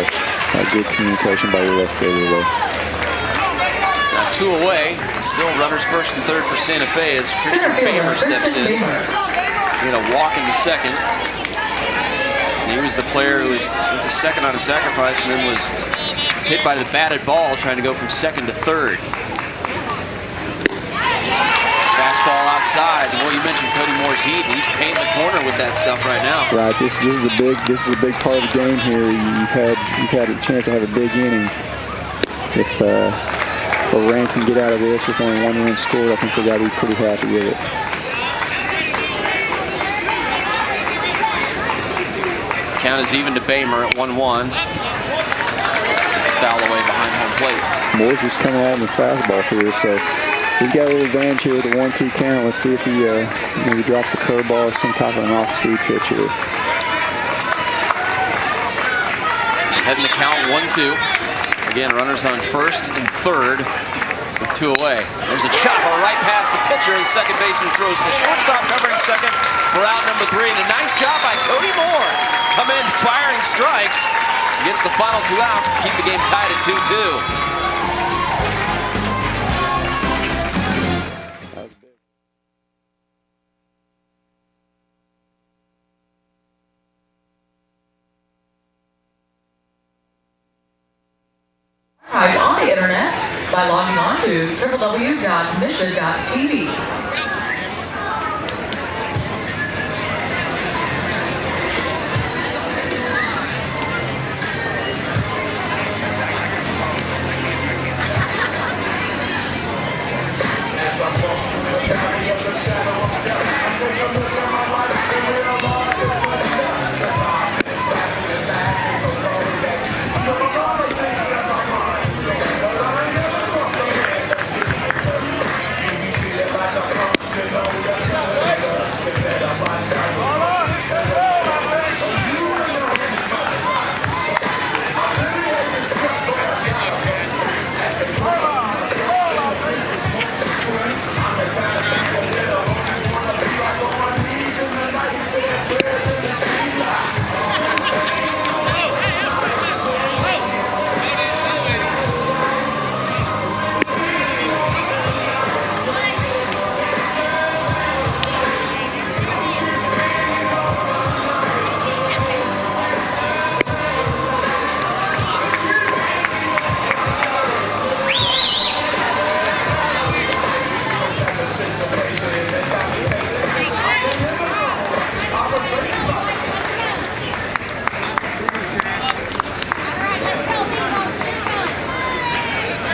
good communication by your left fielder there.
It's now 2 away. Still runners first and third for Santa Fe as Christian Bamer steps in. He had a walk in the second. And he was the player who went to second on a sacrifice and then was hit by the batted ball trying to go from second to third. Fastball outside. Well, you mentioned Cody Moore's heat, and he's painting the corner with that stuff right now.
Right. This is a big part of the game here. You've had a chance to have a big inning. If Oran can get out of this with only 1 run scored, I think they got to be pretty happy with it.
Count is even to Bamer at 1-1. It's foul away behind home plate.
Moore's just coming at him with fastballs here, so he's got a little advantage here with the 1-2 count. Let's see if he maybe drops a curveball or some type of an off-speed pitch here.
Heading the count 1-2. Again, runners on first and third with 2 away. There's a chopper right past the pitcher. The second baseman throws to shortstop, covering second for out number 3. And a nice job by Cody Moore. Come in firing strikes. Gets the final 2 outs to keep the game tied at 2-2.
On the internet by logging on to www.MSHSAA.tv.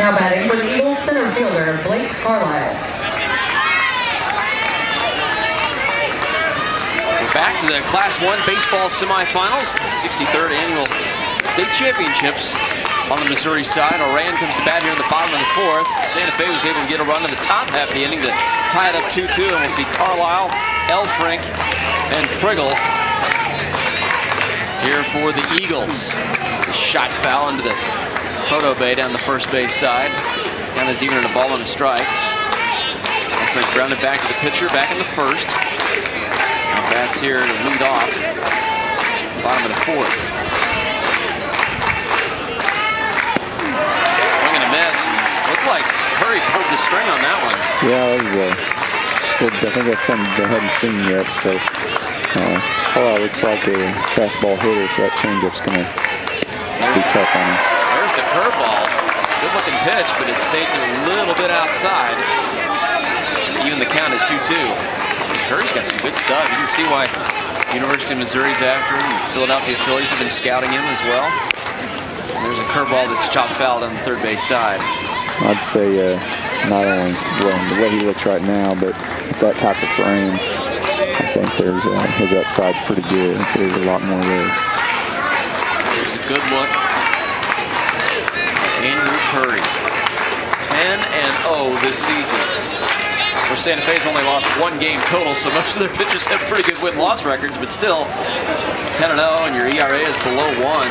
Now batting for the Eagles center fielder, Blake Carlisle.
We're back to the Class 1 baseball semifinals, the 63rd annual state championships on the Missouri side. Oran comes to bat here in the bottom of the 4th. Santa Fe was able to get a run in the top half of the inning to tie it up 2-2, and we'll see Carlisle, Elfrink, and Priggle here for the Eagles. It's a shot foul into the photo bay down the first base side. Count is even in a ball and a strike. Elfrink grounded back to the pitcher, back in the first. Now bats here to lead off. Bottom of the 4th. Swing and a miss. Looked like Curry pulled the string on that one.
Yeah, that was I think that's something they hadn't seen yet. So, Carlisle looks like a fastball hitter, so that changeup's going to be tough on him.
There's the curveball. Good looking pitch, but it stayed a little bit outside. Even the count at 2-2. Curry's got some good stuff. You can see why University of Missouri's after him. Philadelphia Phillies have been scouting him as well. And there's a curveball that's chopped foul on the third base side.
I'd say not only the way he looks right now, but with that type of frame, I think there's his upside's pretty good. I'd say there's a lot more there.
good look. Andrew Curry, 10-0 this season. Where Santa Fe's only lost 1 game total, so most of their pitchers have pretty good win-loss records, but still, 10-0 and your ERA is below 1.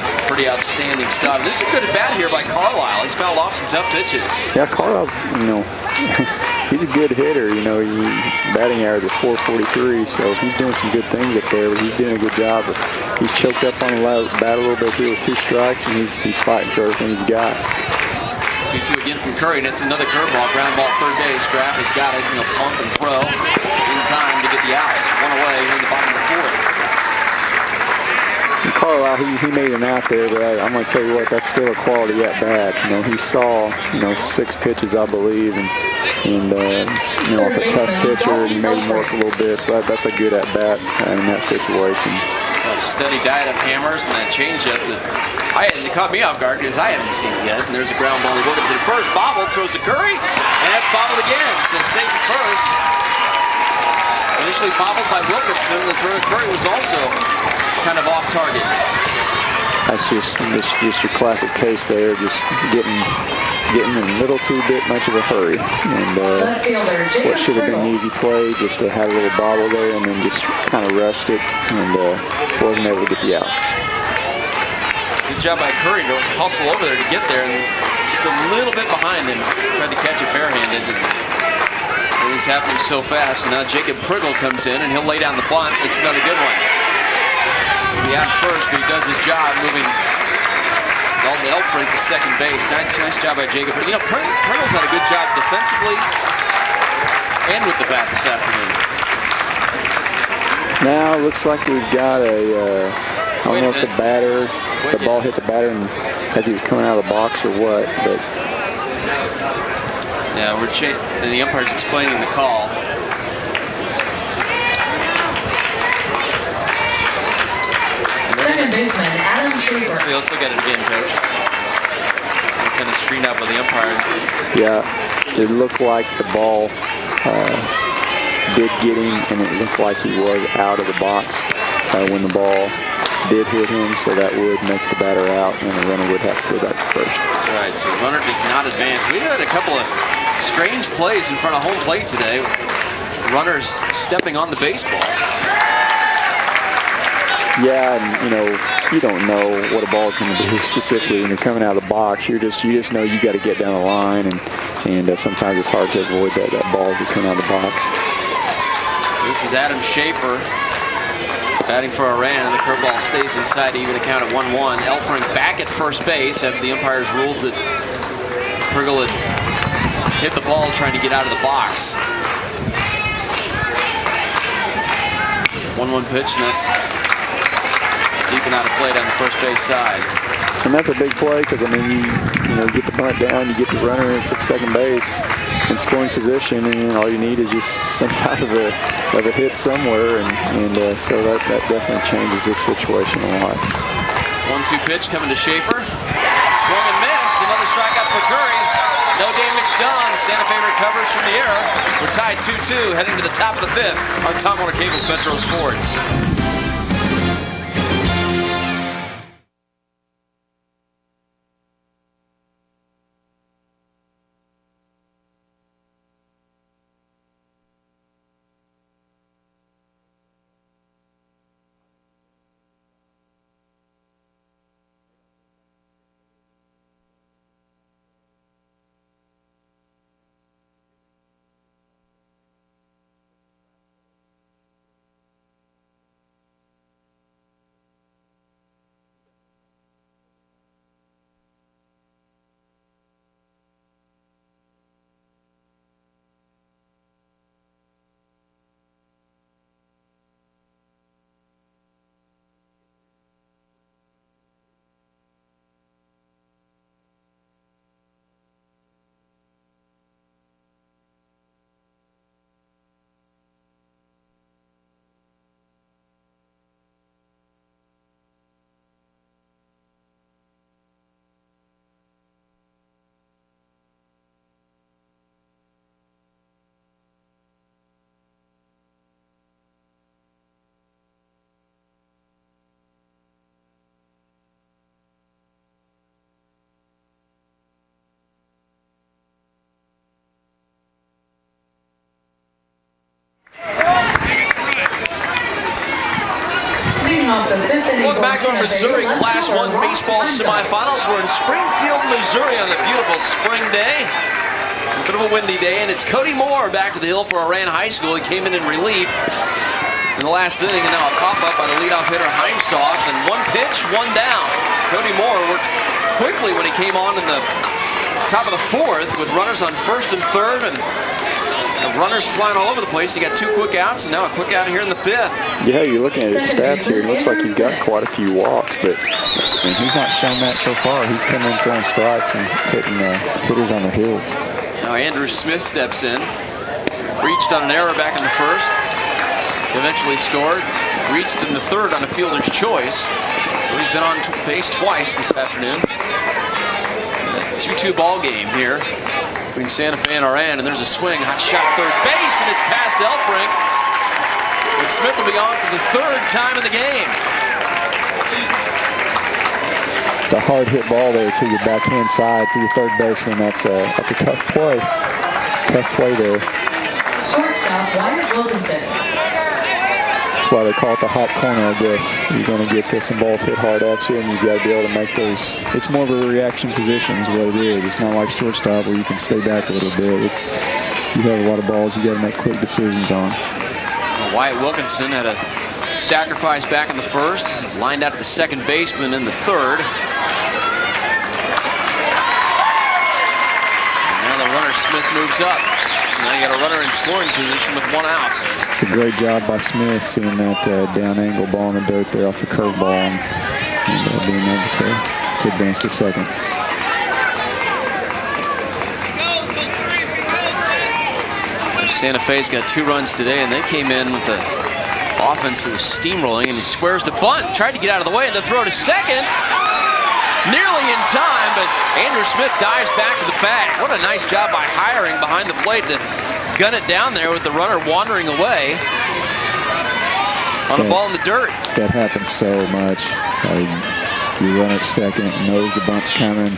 It's pretty outstanding stuff. This is a good at-bat here by Carlisle. He's fouled off some tough pitches.
Yeah, Carlisle's, he's a good hitter. He batting average of .443, so he's doing some good things up there, but he's doing a good job. He's choked up on the bat a little bit here with 2 strikes, and he's fighting for everything he's got.
2-2 again from Curry, and it's another curveball. Ground ball, third base. Graff has got it. Pump and throw in time to get the outs. 1 away here in the bottom of the 4th.
And Carlisle, he made him out there, but I'm going to tell you what, that's still a quality at bat. He saw 6 pitches, I believe, and with a tough pitcher, he made him work a little bit. So that's a good at bat in that situation.
A steady diet of hammers and that changeup that it caught me off guard because I haven't seen it yet. And there's a ground ball. Wilkinson at first, bobbled, throws to Curry, and that's bobbled again. So safe at first. Initially bobbled by Wilkinson. The throw to Curry was also kind of off target.
That's just your classic case there, just getting in a little too bit much of a hurry. And what should have been an easy play, just to have a little bobble there, and then just kind of rushed it and wasn't able to get the out.
Good job by Curry to hustle over there to get there, and just a little bit behind him. Tried to catch it barehanded. Everything's happening so fast, and now Jacob Priggle comes in, and he'll lay down the bunt. It's another good one. He'll be out first, but he does his job moving Dalton Elfrink to second base. Nice job by Jacob. Priggle's had a good job defensively and with the bat this afternoon.
Now it looks like we've got I don't know if the ball hit the batter and as he was coming out of the box or what, but
yeah, and the umpire's explaining the call.
Second baseman Adam Schaefer.
Let's look at it again, Coach. Kind of screened out by the umpire.
Yeah, it looked like the ball did get him, and it looked like he was out of the box when the ball did hit him, so that would make the batter out, and the runner would have to go back to first.
That's right, so the runner does not advance. We've had a couple of strange plays in front of home plate today. Runners stepping on the baseball.
Yeah, and you don't know what a ball's going to do specifically when you're coming out of the box. You just know you got to get down the line, and sometimes it's hard to avoid that ball as you come out of the box.
This is Adam Schaefer batting for Oran, and the curveball stays inside to even a count at 1-1. Elfrink back at first base after the umpires ruled that Priggle had hit the ball trying to get out of the box. 1-1 pitch, and that's deep and out of play down the first base side.
And that's a big play because, you get the bunt down, you get the runner at second base in scoring position, and all you need is just some type of a hit somewhere, and so that definitely changes this situation a lot.
1-2 pitch coming to Schaefer. Swung and missed. Another strikeout for Curry. No damage done. Santa Fe recovers from the error. We're tied 2-2 heading to the top of the 5th on Time Warner Cable's Metro Sports. Welcome back to our Missouri Class 1 baseball semifinals. We're in Springfield, Missouri on the beautiful spring day. A bit of a windy day, and it's Cody Moore back to the hill for Oran High School. He came in relief in the last inning, and now a pop-up by the leadoff hitter Heimsoth, and one pitch, one down. Cody Moore worked quickly when he came on in the top of the fourth with runners on first and third, and the runners flying all over the place. He got 2 quick outs, and now a quick out here in the 5th.
Yeah, you're looking at his stats here. It looks like he's got quite a few walks, but I mean, he's not shown that so far. He's coming in throwing strikes and hitting hitters on their heels.
Now Andrew Smith steps in. Reached on an error back in the first. Eventually scored. Reached in the third on a fielder's choice. So he's been on base twice this afternoon. 2-2 ball game here between Santa Fe and Oran, and there's a swing, hot shot third base, and it's past Elfrink. But Smith will be on for the 3rd time in the game.
It's a hard hit ball there to your backhand side to your third baseman. That's a tough play. Tough play there.
Shortstop Wyatt Wilkinson.
That's why they call it the hot corner, I guess. You're going to get some balls hit hard at you, and you've got to be able to make those. It's more of a reaction position is what it is. It's not like shortstop where you can stay back a little bit. You have a lot of balls you got to make quick decisions on.
Well, Wyatt Wilkinson had a sacrifice back in the first, lined out to the second baseman in the third. And now the runner Smith moves up. Now you got a runner in scoring position with 1 out.
It's a great job by Smith seeing that down angle ball in the dirt there off the curveball and being able to advance to second.
Santa Fe's got 2 runs today, and they came in with the offense that was steamrolling, and he squares to bunt. Tried to get out of the way and then throw to second. Nearly in time, but Andrew Smith dives back to the bag. What a nice job by Hiring behind the plate to gun it down there with the runner wandering away on a ball in the dirt.
That happens so much. You run at second, knows the bunt's coming.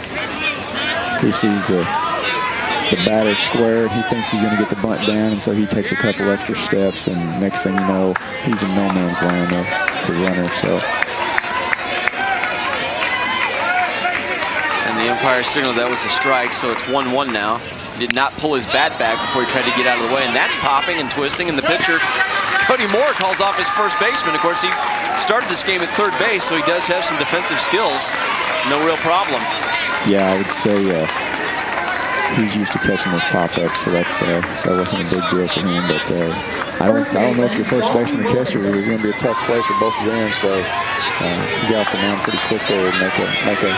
He sees the batter square, and he thinks he's going to get the bunt down, and so he takes a couple extra steps, and next thing you know, he's in no man's land, the runner. So.
The umpire signaled that was a strike, so it's 1-1 now. He did not pull his bat back before he tried to get out of the way, and that's popping and twisting, and the pitcher, Cody Moore, calls off his first baseman. Of course, he started this game at third base, so he does have some defensive skills. No real problem.
Yeah, I would say he's used to catching those pop-ups, so that wasn't a big deal for him, but I don't know if your first baseman or catcher is going to be a tough play for both of them, so you got off the mound pretty quick there and make a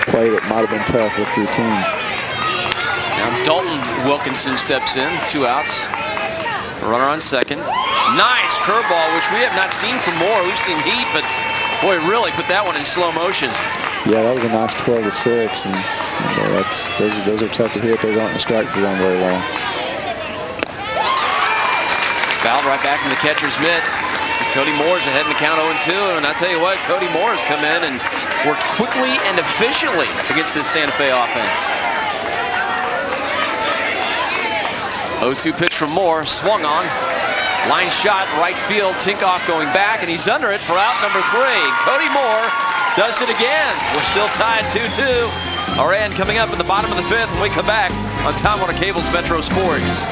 play that might have been tough with your team.
Now Dalton Wilkinson steps in, 2 outs. Runner on second. Nice curveball, which we have not seen from Moore. We've seen heat, but boy, really put that one in slow motion.
Yeah, that was a nice 12-6, and those are tough to hit. Those aren't in the strike zone very long.
Fouled right back in the catcher's mitt. Cody Moore's ahead in the count 0-2, and I tell you what, Cody Moore has come in and worked quickly and efficiently against this Santa Fe offense. 0-2 pitch from Moore, swung on. Line shot, right field, Tinkoff going back, and he's under it for out number 3. Cody Moore does it again. We're still tied 2-2. Oran coming up at the bottom of the 5th when we come back on Time Warner Cable's Metro Sports.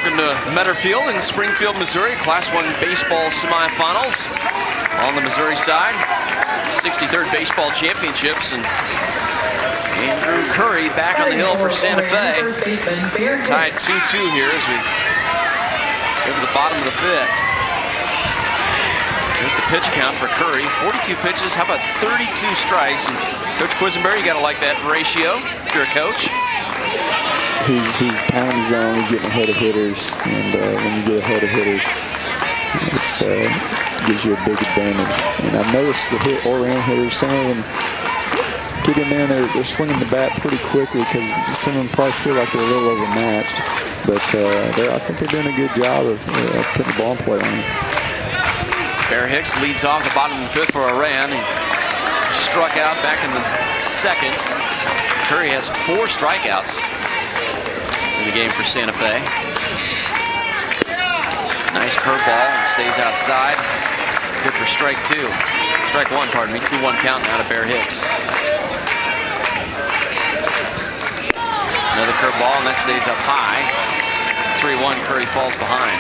Welcome to Meador Field in Springfield, Missouri. Class 1 baseball semifinals. On the Missouri side, 63rd baseball championships, and Andrew Curry back on the hill for Santa Fe. Tied 2-2 here as we go to the bottom of the 5th. Here's the pitch count for Curry. 42 pitches. How about 32 strikes? And Coach Quisenberry, you got to like that ratio if you're a coach.
He's pounding the zone. He's getting ahead of hitters, and when you get ahead of hitters, it gives you a big advantage. And I've noticed the Oran hitters, some of them get in there and they're swinging the bat pretty quickly because some of them probably feel like they're a little overmatched. But I think they're doing a good job of putting the ball in play on them.
Bear Hicks leads off the bottom of the 5th for Oran. He struck out back in the 2nd. Curry has 4 strikeouts in the game for Santa Fe. Nice curveball and stays outside. Good for strike 2. Strike 1, pardon me. 2-1 count now to Bear Hicks. Another curveball, and that stays up high. 3-1, Curry falls behind.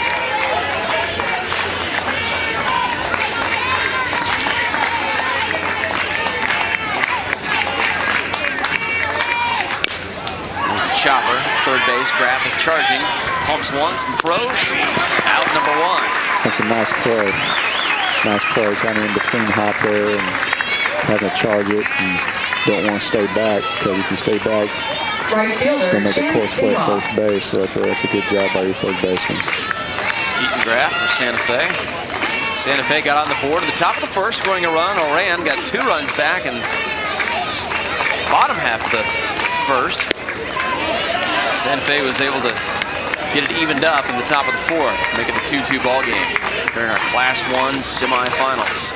There's a chopper. Third base, Graff is charging. Pumps once and throws. Out number 1.
That's a nice play. Nice play, kind of in between hop there and having to charge it, and don't want to stay back, because if you stay back, it's going to make a close play at first base, so that's a good job by your third baseman.
Keaton Graff for Santa Fe. Santa Fe got on the board at the top of the 1st, scoring a run. Oran got 2 runs back in the bottom half of the 1st. Santa Fe was able to get it evened up in the top of the 4th, making a 2-2 ball game during our Class 1 semifinals.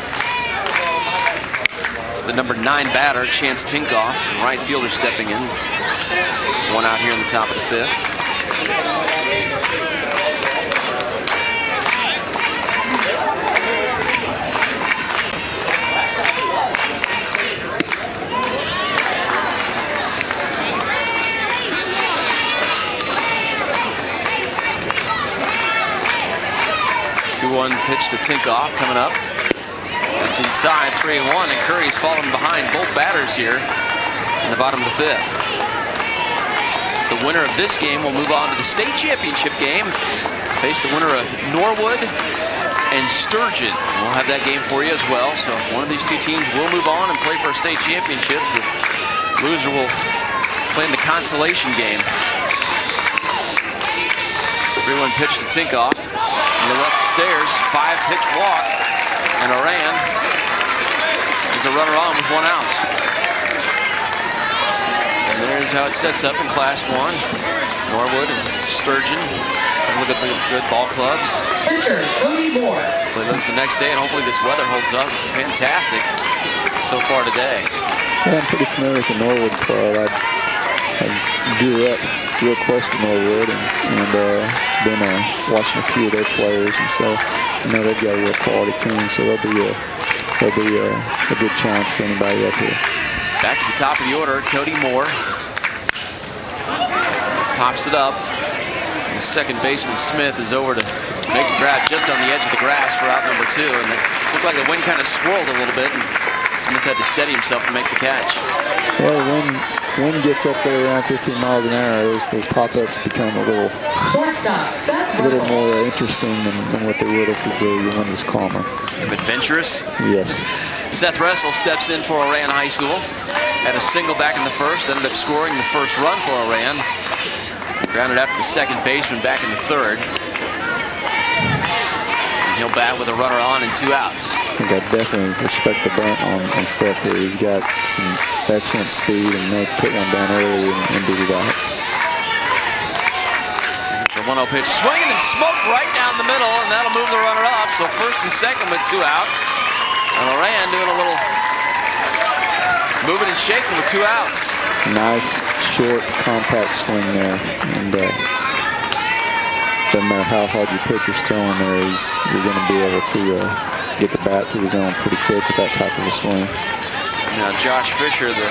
It's the number 9 batter, Chance Tinkoff, right fielder stepping in. 1 out here in the top of the 5th. 2-1 pitch to Tinkoff coming up. It's inside, 3-1, and Curry's fallen behind both batters here in the bottom of the 5th. The winner of this game will move on to the state championship game. Face the winner of Norwood and Sturgeon. We'll have that game for you as well. So one of these 2 teams will move on and play for a state championship. The loser will play in the consolation game. 3-1 pitch to Tinkoff. On the left stairs, 5-pitch walk, and Oran is a runner on with 1 out. And there's how it sets up in Class 1. Norwood and Sturgeon. Look at the good ball clubs.
Pitcher, Cody Moore.
Play those the next day, and hopefully this weather holds up. Fantastic so far today.
Yeah, I'm pretty familiar with the Norwood club. I grew up real close to Norwood and been watching a few of their players, and so I know they've got a real quality team, so they'll be a good challenge for anybody up here.
Back to the top of the order, Cody Moore pops it up. And the second baseman Smith is over to make a grab just on the edge of the grass for out number 2, and it looked like the wind kind of swirled a little bit, and Smith had to steady himself to make the catch.
Well, when wind gets up there around 15 miles an hour, those pop-ups become a little more interesting than what they would if the wind was calmer.
Adventurous?
Yes.
Seth Russell steps in for Oran High School. Had a single back in the 1st, ended up scoring the 1st run for Oran. Grounded out to the second baseman back in the 3rd. And he'll bat with a runner on and 2 outs.
I think I definitely respect the bunt on Seth here. He's got some excellent speed and may put one down early and do that.
The 1-0 pitch, swinging and smoked right down the middle, and that'll move the runner up. So 1st and 2nd with 2 outs. And Oran doing a little moving and shaking with 2 outs.
Nice, short, compact swing there. And doesn't matter how hard your pitcher's throwing there, you're going to be able to get the bat to the zone pretty quick with that type of a swing.
Now Josh Fisher, the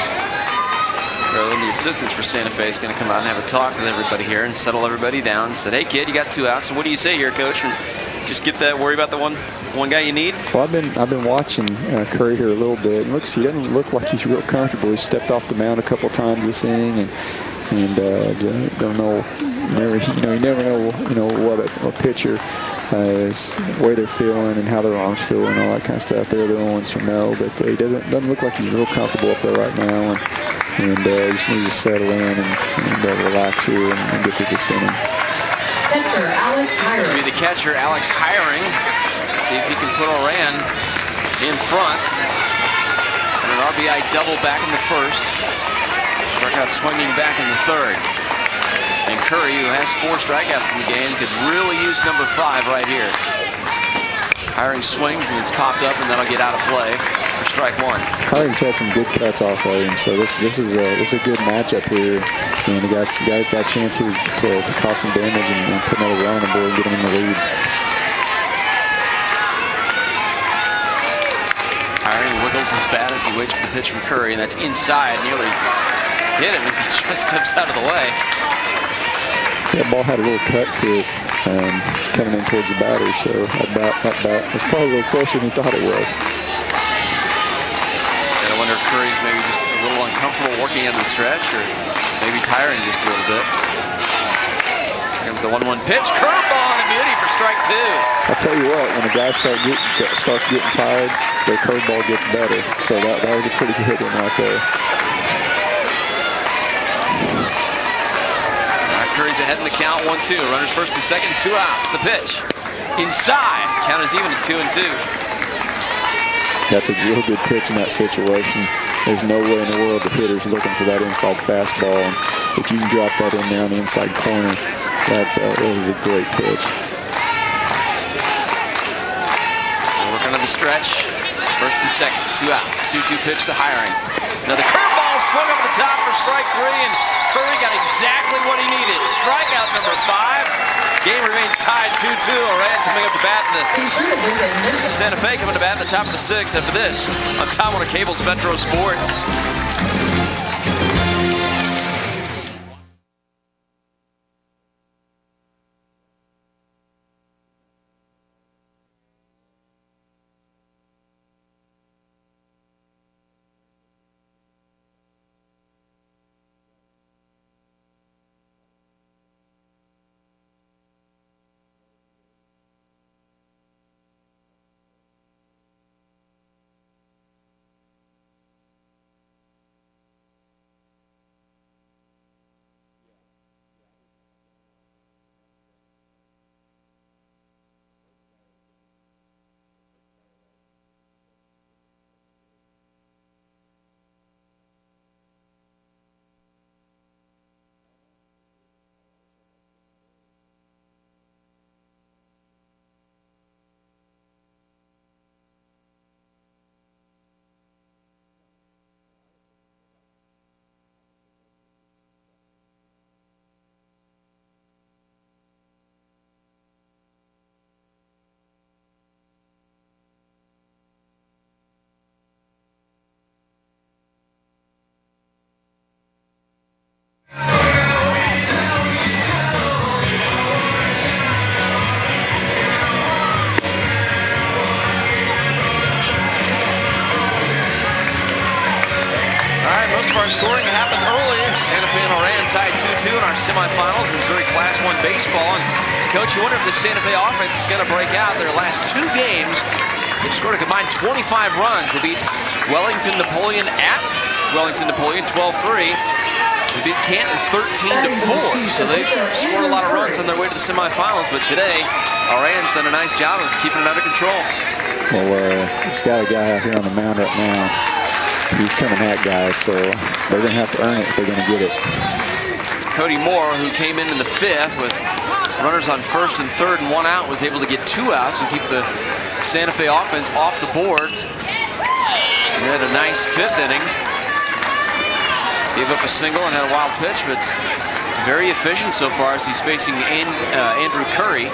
And the assistants for Santa Fe is going to come out and have a talk with everybody here and settle everybody down. Said, hey kid, you got 2 outs. So what do you say here, coach? Just get that. Worry about the one guy you need.
Well, I've been watching Curry here a little bit. And he doesn't look like he's real comfortable. He stepped off the mound a couple times this inning, and don't know. You never know what a pitcher is, where they're feeling and how their arms feel and all that kind of stuff. They're the only ones who know, but he doesn't look like he's real comfortable up there right now, and just needs to settle in and relax here and get through this inning.
Catcher Alex Hiring.
It's going to be the catcher Alex Hiring. See if he can put Oran in front. And an RBI double back in the first. Struck out swinging back in the third. And Curry, who has 4 strikeouts in the game, could really use number 5 right here. Hiring swings, and it's popped up, and that'll get out of play for strike 1.
Hiring's had some good cuts off of him, so this is a good matchup here. And he got a chance here to cause some damage and put another run on the board and get him in the lead.
Hiring wiggles his bat as he waits for the pitch from Curry, and that's inside. Nearly hit him as he just steps out of the way.
That ball had a little cut to it coming in towards the batter, so that bat was probably a little closer than he thought it was.
And I wonder if Curry's maybe just a little uncomfortable working out of the stretch, or maybe tiring just a little bit. Here comes the 1-1 pitch. Curveball and a beauty for strike 2.
I'll tell you what, when a guy starts getting tired, their curveball gets better. So that was a pretty good one right there.
Curry's ahead in the count, 1-2. Runners first and second, 2 outs. The pitch inside. Count is even at 2-2.
That's a real good pitch in that situation. There's no way in the world the hitter's looking for that inside fastball. And if you can drop that in there on the inside corner, that is a great pitch.
Working on the stretch. First and second, 2 out. 2-2 pitch to Hiring. Another curveball swung over the top for strike 3, and Curry got exactly what he needed. Strikeout number 5. Game remains tied 2-2. Oran coming up to bat in the Santa Fe coming to bat in the top of the 6th after this on Time Warner Cable's Metro Sports. Scoring happened early. Santa Fe and Oran tied 2-2 in our semifinals in Missouri Class 1 baseball. And Coach, you wonder if the Santa Fe offense is going to break out. Their last 2 games, they've scored a combined 25 runs. They beat Wellington Napoleon at Wellington Napoleon 12-3. They beat Canton 13-4. So they've scored a lot of runs on their way to the semifinals. But today, Oran's done a nice job of keeping it under control.
Well, it's got a guy out here on the mound right now. He's coming at guys, so they're going to have to earn it if they're going to get it.
It's Cody Moore, who came in the 5th with runners on 1st and 3rd and 1 out, was able to get 2 outs and keep the Santa Fe offense off the board. He had a nice 5th inning. Gave up a single and had a wild pitch, but very efficient so far as he's facing Andrew Curry.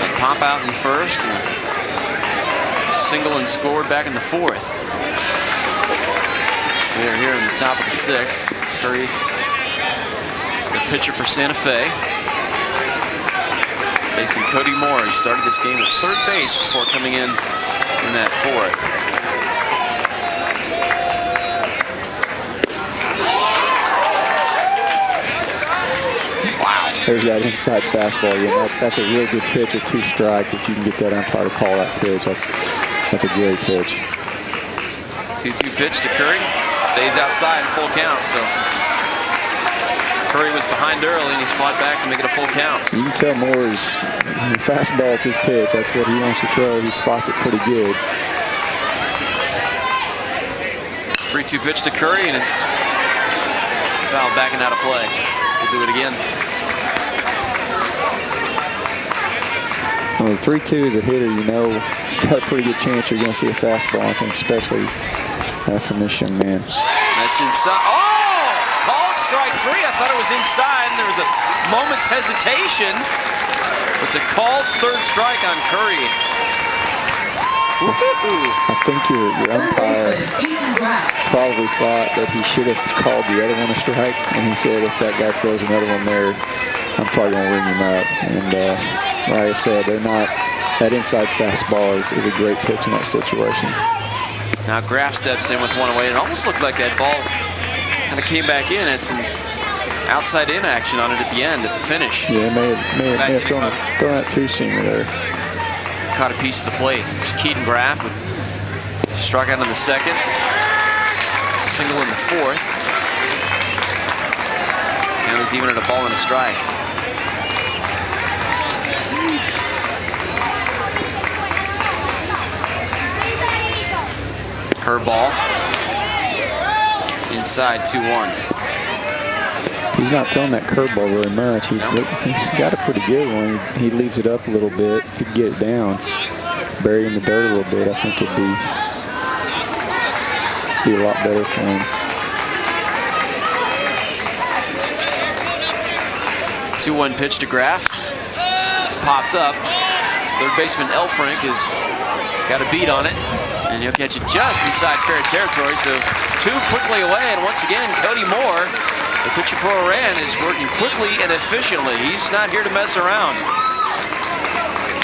A pop out in the 1st. And single and scored back in the 4th. We are here in the top of the 6th. Curry, the pitcher for Santa Fe, facing Cody Moore, who started this game at third base before coming in that 4th. Wow.
There's that inside fastball again. That's a real good pitch with 2 strikes. If you can get that umpire to call that pitch, that's a great pitch.
2-2 pitch to Curry. Stays outside, full count. So Curry was behind early, and he's fought back to make it a full count.
You can tell Moore's fastball is his pitch. That's what he wants to throw. He spots it pretty good.
3-2 pitch to Curry, and it's foul backing out of play. We'll do it again.
Well, 3-2 as a hitter, you know, you got a pretty good chance you're going to see a fastball, I think, especially from this young man.
That's inside. Oh! Called strike 3. I thought it was inside, and there was a moment's hesitation. It's a called 3rd strike on Curry.
I think your umpire probably thought that he should have called the other one a strike, and he said if that guy throws another one there, I'm probably going to ring him up. And like I said, they're not. That inside fastball is a great pitch in that situation.
Now Graff steps in with one away. It almost looked like that ball kind of came back in. Had some outside in action on it at the end, at the finish.
Yeah, may have thrown that 2-seamer there.
Caught a piece of the plate. There's Keaton Graff with struck out in the 2nd, single in the 4th. Now he's even at a ball and a strike. Curveball. Inside 2-1.
He's not throwing that curveball very much. He's got a pretty good one. He leaves it up a little bit. If he could get it down, bury it in the dirt a little bit, I think it'd be a lot better for him.
2-1 pitch to Graff. It's popped up. Third baseman Elfrink has got a beat on it, and he'll catch it just inside fair territory. So 2 quickly away, and once again, Cody Moore, the pitcher for Oran, is working quickly and efficiently. He's not here to mess around.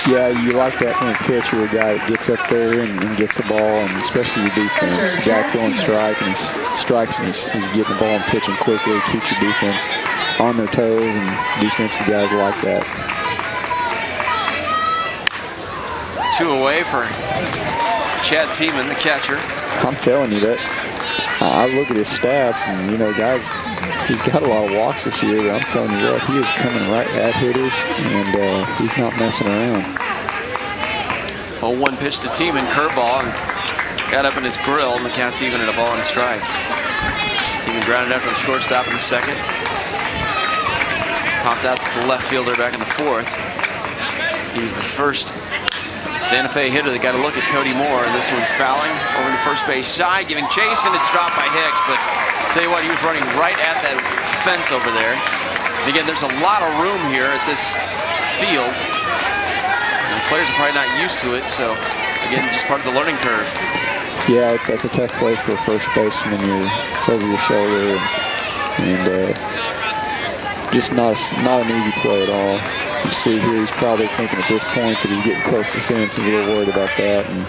Yeah, you like that from a pitcher, a guy that gets up there and gets the ball, and especially your defense. A guy throwing strike, and he strikes, and he's getting the ball and pitching quickly, keeps your defense on their toes, and defensive guys like that.
2 away for Chad Tiemann, the catcher.
I'm telling you that. I look at his stats, and, you know, guys, he's got a lot of walks this year, but I'm telling you what, he is coming right at hitters, and he's not messing around.
0-1 pitch to Tiemann, curveball, and got up in his grill, and the count's even at a ball and a strike. Tiemann grounded out to the shortstop in the 2nd. Popped out to the left fielder back in the 4th. He's the first Santa Fe hitter that got a look at Cody Moore, and this one's fouling over the first base side, giving chase, and it's dropped by Hicks. But I'll tell you what, he was running right at that fence over there. And again, there's a lot of room here at this field. And the players are probably not used to it, so again, just part of the learning curve.
Yeah, that's a tough play for a first baseman. It's over your shoulder, and just not an easy play at all. You see here, he's probably thinking at this point that he's getting close to the fence. He's a little worried about that, and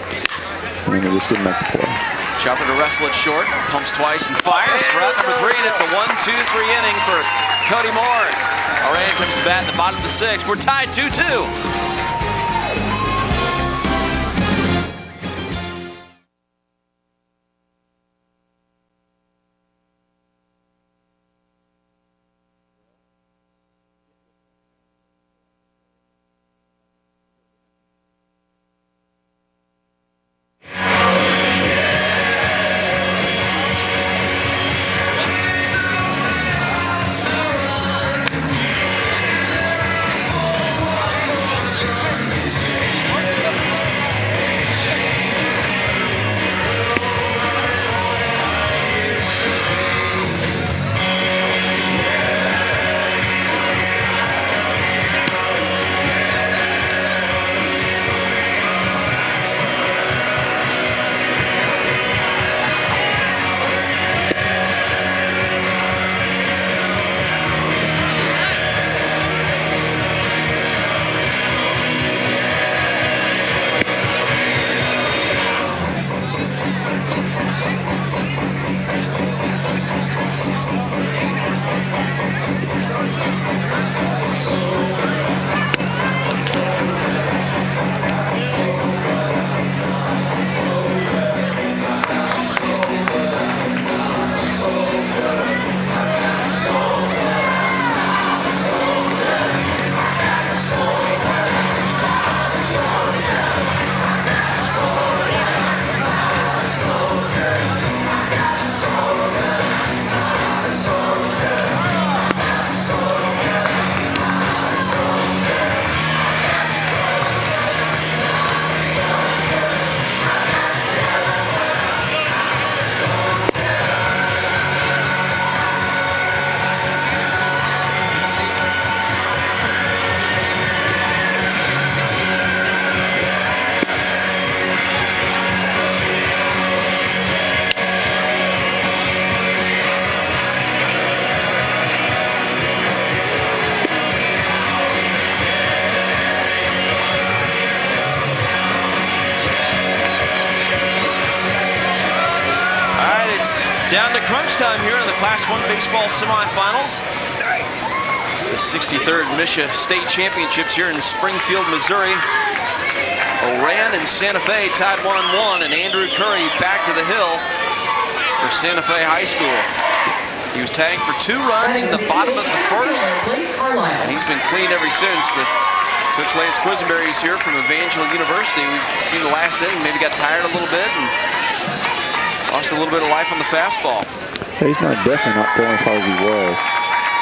he just didn't make the play.
Chopper to wrestle it short, pumps twice and fires for out number 3, and it's a 1-2-3 inning for Cody Moore. Oran comes to bat in the bottom of the 6th. We're tied 2-2. Garbage time here in the Class 1 baseball semifinals. The 63rd MSHSAA State Championships here in Springfield, Missouri. Oran and Santa Fe tied 1-1, and Andrew Curry back to the hill for Santa Fe High School. He was tagged for 2 runs in the bottom of the first, and he's been clean ever since. But Coach Lance Quisenberry's here from Evangel University. We've seen the last inning, maybe got tired a little bit and lost a little bit of life on the fastball.
Yeah, he's definitely not throwing as hard as he was.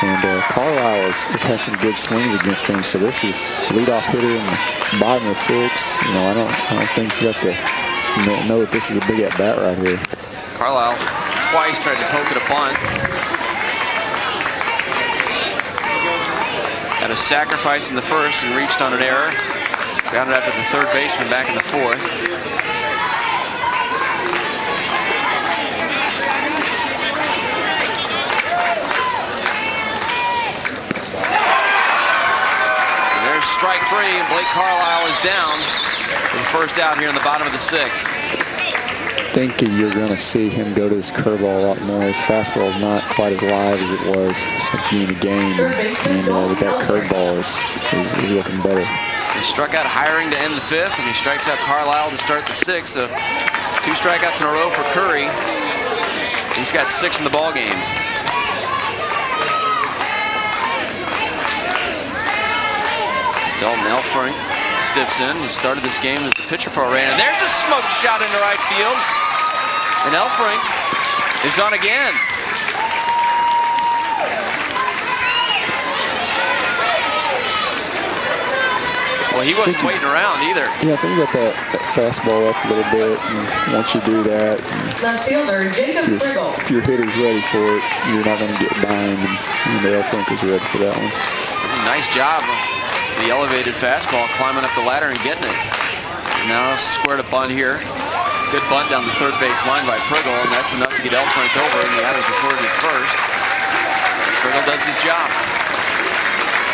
And Carlisle has had some good swings against him. So this is leadoff hitter in the bottom of the 6th. You know, I don't think you have to know that this is a big at bat right here.
Carlisle twice tried to poke it a bunt. Had a sacrifice in the first and reached on an error. Grounded out to the third baseman back in the 4th. And there's strike 3, and Blake Carlisle is down for the first out here in the bottom of the 6th.
I think you're going to see him go to this curveball a lot more. His fastball is not quite as live as it was at the beginning of the game, and with that curveball is looking better.
He struck out Hiring to end the 5th, and he strikes out Carlisle to start the 6th. So 2 strikeouts in a row for Curry. He's got 6 in the ball game. Dalton Elfrink steps in. He started this game as the pitcher for Oran. And there's a smoke shot into right field. And Elfrink is on again. Well, he wasn't waiting around either.
Yeah, I think you got that fastball up a little bit. And once you do that,
left fielder Jacob Friggle.
If your hitter's ready for it, you're not going to get by him. And Elfrink is ready for that one.
Nice job. The elevated fastball, climbing up the ladder and getting it. And now squared a bunt here. Good bunt down the third base line by Friggle, and that's enough to get Elfrink over, and the out is recorded at first. Friggle does his job.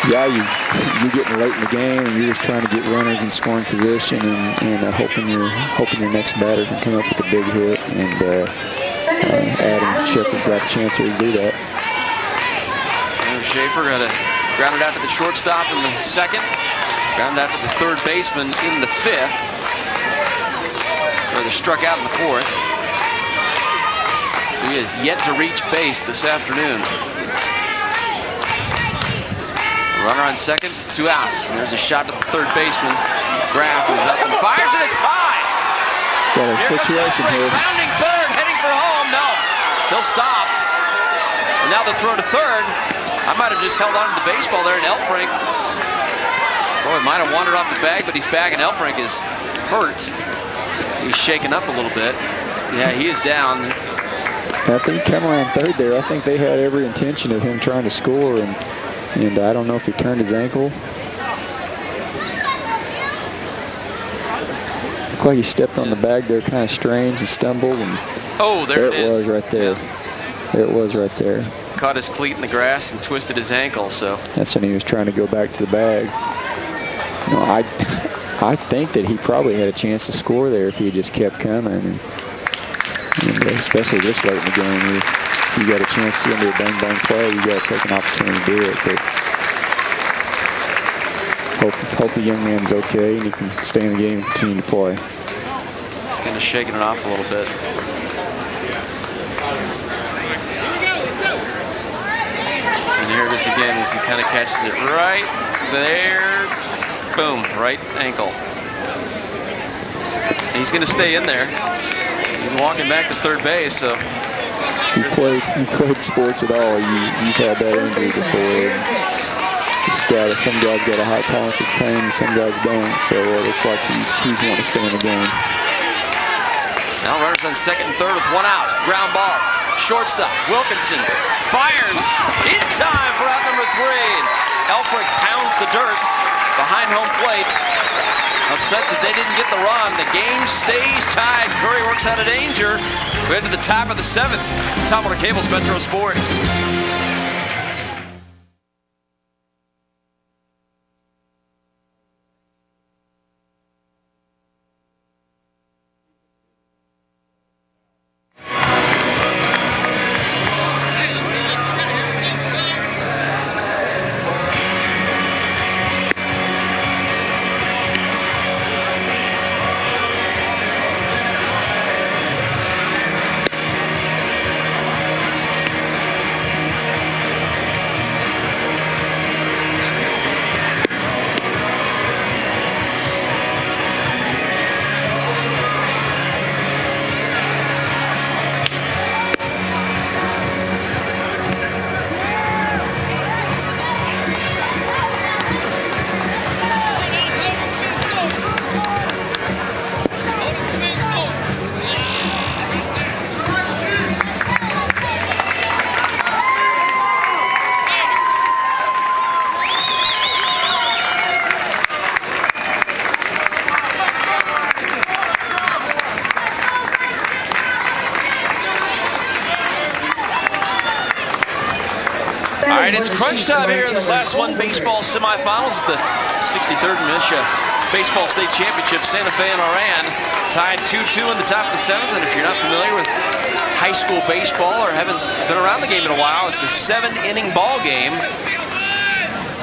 Yeah, you're getting late in the game, and you're just trying to get runners in scoring position, and hoping your next batter can come up with a big hit. And Adam Sheffer got a chance here to do that.
Adam Schaefer got a grounded out to the shortstop in the 2nd. Grounded out to the third baseman in the 5th. Or they struck out in the 4th. So he has yet to reach base this afternoon. Runner on 2nd, 2 outs. And there's a shot to the third baseman. Graff is up and fires, and it's high.
Got a situation here.
Bounding third, heading for home. No, he'll stop. And now the throw to third. I might have just held on to the baseball there, and Elfrink, boy, might have wandered off the bag, but he's back, and Elfrink is hurt. He's shaken up a little bit. Yeah, he is down.
I think he came around third there. I think they had every intention of him trying to score, and I don't know if he turned his ankle. Looked like he stepped on the bag there kind of strange and stumbled. And
oh, there it is.
There it was right there. There it was right there.
Caught his cleat in the grass and twisted his ankle, so.
That's when he was trying to go back to the bag. You know, I think that he probably had a chance to score there if he just kept coming. And especially this late in the game, you got a chance to do a bang-bang play, you got to take an opportunity to do it. But hope the young man's okay and he can stay in the game and continue to play.
He's kind of shaking it off a little bit. And here it is again as he kind of catches it right there. Boom, right ankle. And he's going to stay in there. He's walking back to third base, so.
You've played sports at all. You've had that injury before. Some guys got a high tolerance of pain, and some guys don't. So it looks like he's wanting to stay in the game.
Now runners on 2nd and 3rd with 1 out. Ground ball. Shortstop Wilkinson fires in time for out number 3. And Elfrink pounds the dirt behind home plate. Upset that they didn't get the run. The game stays tied. Curry works out of danger. We're into the top of the 7th. Top Water Cable's Metro Sports. All right, it's crunch time here in the Class 1 baseball semifinals. The 63rd MSHSAA Baseball State Championship. Santa Fe and Oran tied 2-2 in the top of the 7th. And if you're not familiar with high school baseball or haven't been around the game in a while, it's a 7-inning ball game.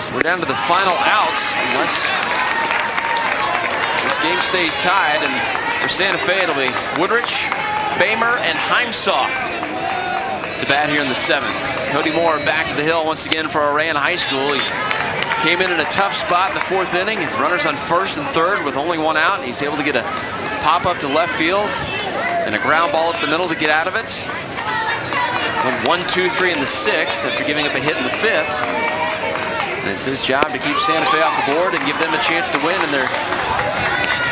So we're down to the final outs unless this game stays tied. And for Santa Fe, it'll be Woodrich, Bamer, and Heimsoth to bat here in the 7th. Cody Moore back to the hill once again for Oran High School. He came in a tough spot in the 4th inning. Runners on 1st and 3rd with only 1 out. He's able to get a pop up to left field and a ground ball up the middle to get out of it. Went 1-2-3 in the 6th after giving up a hit in the 5th. And it's his job to keep Santa Fe off the board and give them a chance to win in their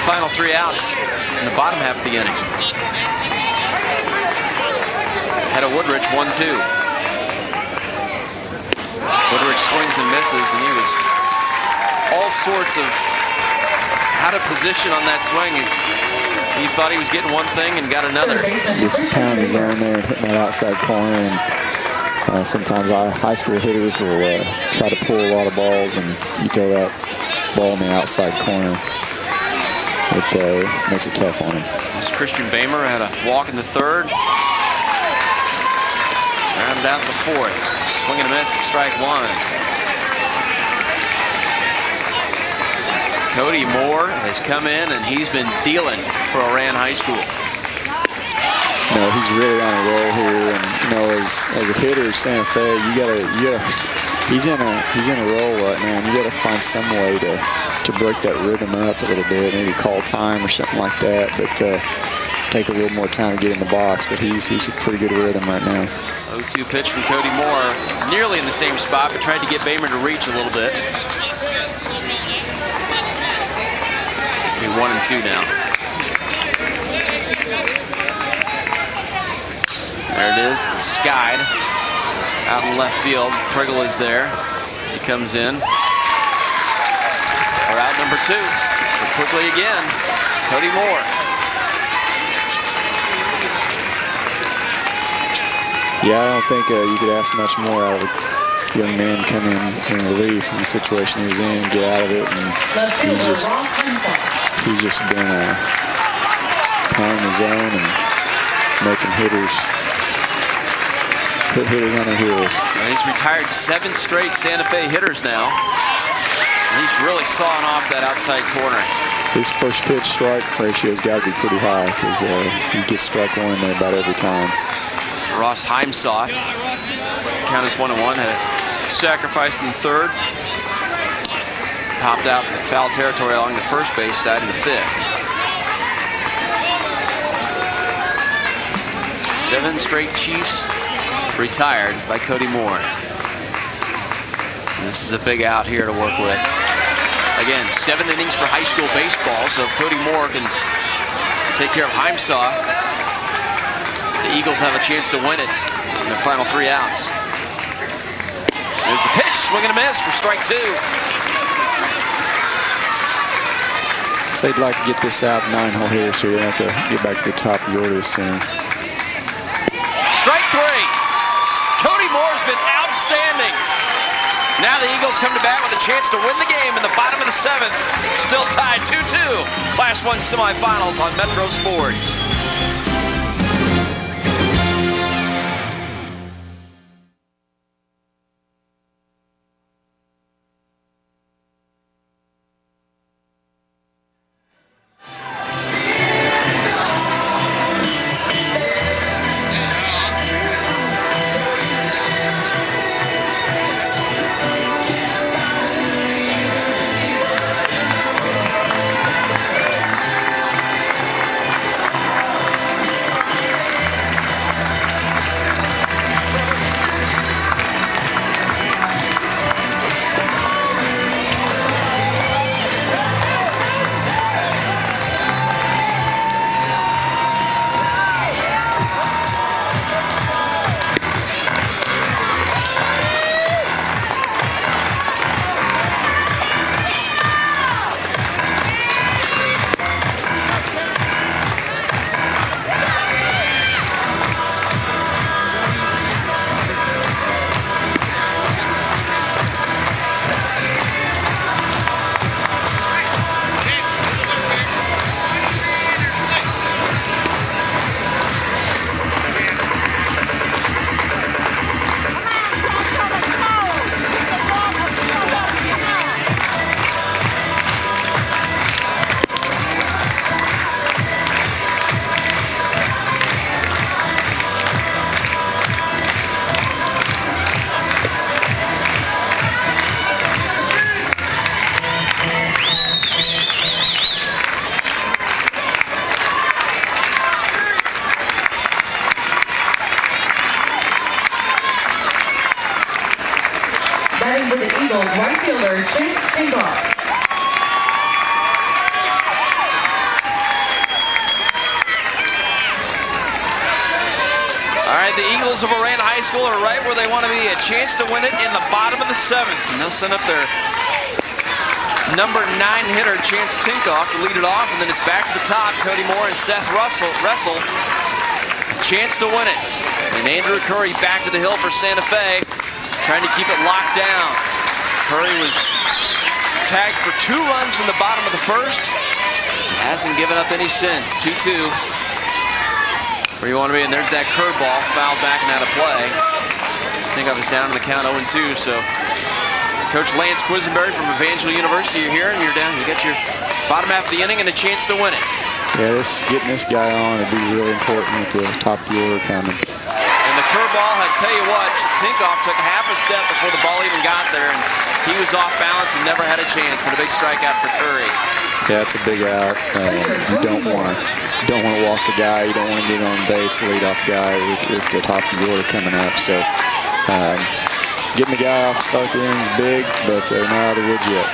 final 3 outs in the bottom half of the inning. Ahead of Woodrich, 1-2. Woodrich swings and misses, and he was all sorts of out of position on that swing. He thought he was getting one thing and got another.
Just pounding his own there and hitting that outside corner. And sometimes our high school hitters will try to pull a lot of balls, and you throw that ball in the outside corner. It makes it tough on him.
Christian Bamer had a walk in the 3rd. Rounded out in the 4th. Swing and a miss at strike 1. Cody Moore has come in and he's been dealing for Oran High School.
You know, he's really on a roll here, and you know, as a hitter, Santa Fe, he's in a roll right now, and you gotta find some way to break that rhythm up a little bit, maybe call time or something like that, but take a little more time to get in the box. But he's a pretty good rhythm right now.
0-2 pitch from Cody Moore, nearly in the same spot, but tried to get Bamer to reach a little bit. Be 1-2 now. There it is, skied out in left field. Priggle is there. He comes in. We're out number 2. So quickly again, Cody Moore.
Yeah, I don't think you could ask much more out of a young man coming in relief in the situation he was in, get out of it, and he's just been pounding his own and making hitters put hitters on their heels.
Well, he's retired 7 straight Santa Fe hitters now. And he's really sawing off that outside corner.
His first pitch strike ratio's got to be pretty high because he gets strike 1 in there about every time.
It's Ross Heimsoth. Count is 1-1. Had a sacrifice in the 3rd. Popped out foul territory along the first base side in the 5th. 7 straight Chiefs retired by Cody Moore. And this is a big out here to work with. Again, 7 innings for high school baseball, so Cody Moore can take care of Heimsoth. The Eagles have a chance to win it in the final 3 outs. There's the pitch, swing and a miss for strike 2.
So they'd like to get this out 9-hole here, so we have to get back to the top of the order soon.
Strike 3. Cody Moore's been outstanding. Now the Eagles come to bat with a chance to win the game in the bottom of the 7th. Still tied 2-2. Class 1 semifinals on Metro Sports.
starting with the Eagles right fielder Chance Tinkoff.
All right, the Eagles of Oran High School are right where they want to be. A chance to win it in the bottom of the 7th. And they'll send up their number 9 hitter, Chance Tinkoff, to lead it off. And then it's back to the top. Cody Moore and Seth Russell. A chance to win it. And Andrew Curry back to the hill for Santa Fe, trying to keep it locked down. Curry was tagged for 2 runs in the bottom of the 1st. Hasn't given up any since. 2-2. Where you want to be, and there's that curveball, fouled back and out of play. I think I was down in the count 0-2, so Coach Lance Quisenberry from Evangel University, you're here, and you're down. You got your bottom half of the inning and a chance to win it.
Yeah, getting this guy on would be really important at the top of the order coming.
And the curveball, I tell you what, Tinkoff took half a step before the ball even got there, and he was off balance and never had a chance, and a big strikeout for Curry.
Yeah, it's a big out. You don't want to walk the guy. You don't want to get on base, lead off guy with the top of the order coming up. So getting the guy off to start the inning's big, but not out of the woods yet.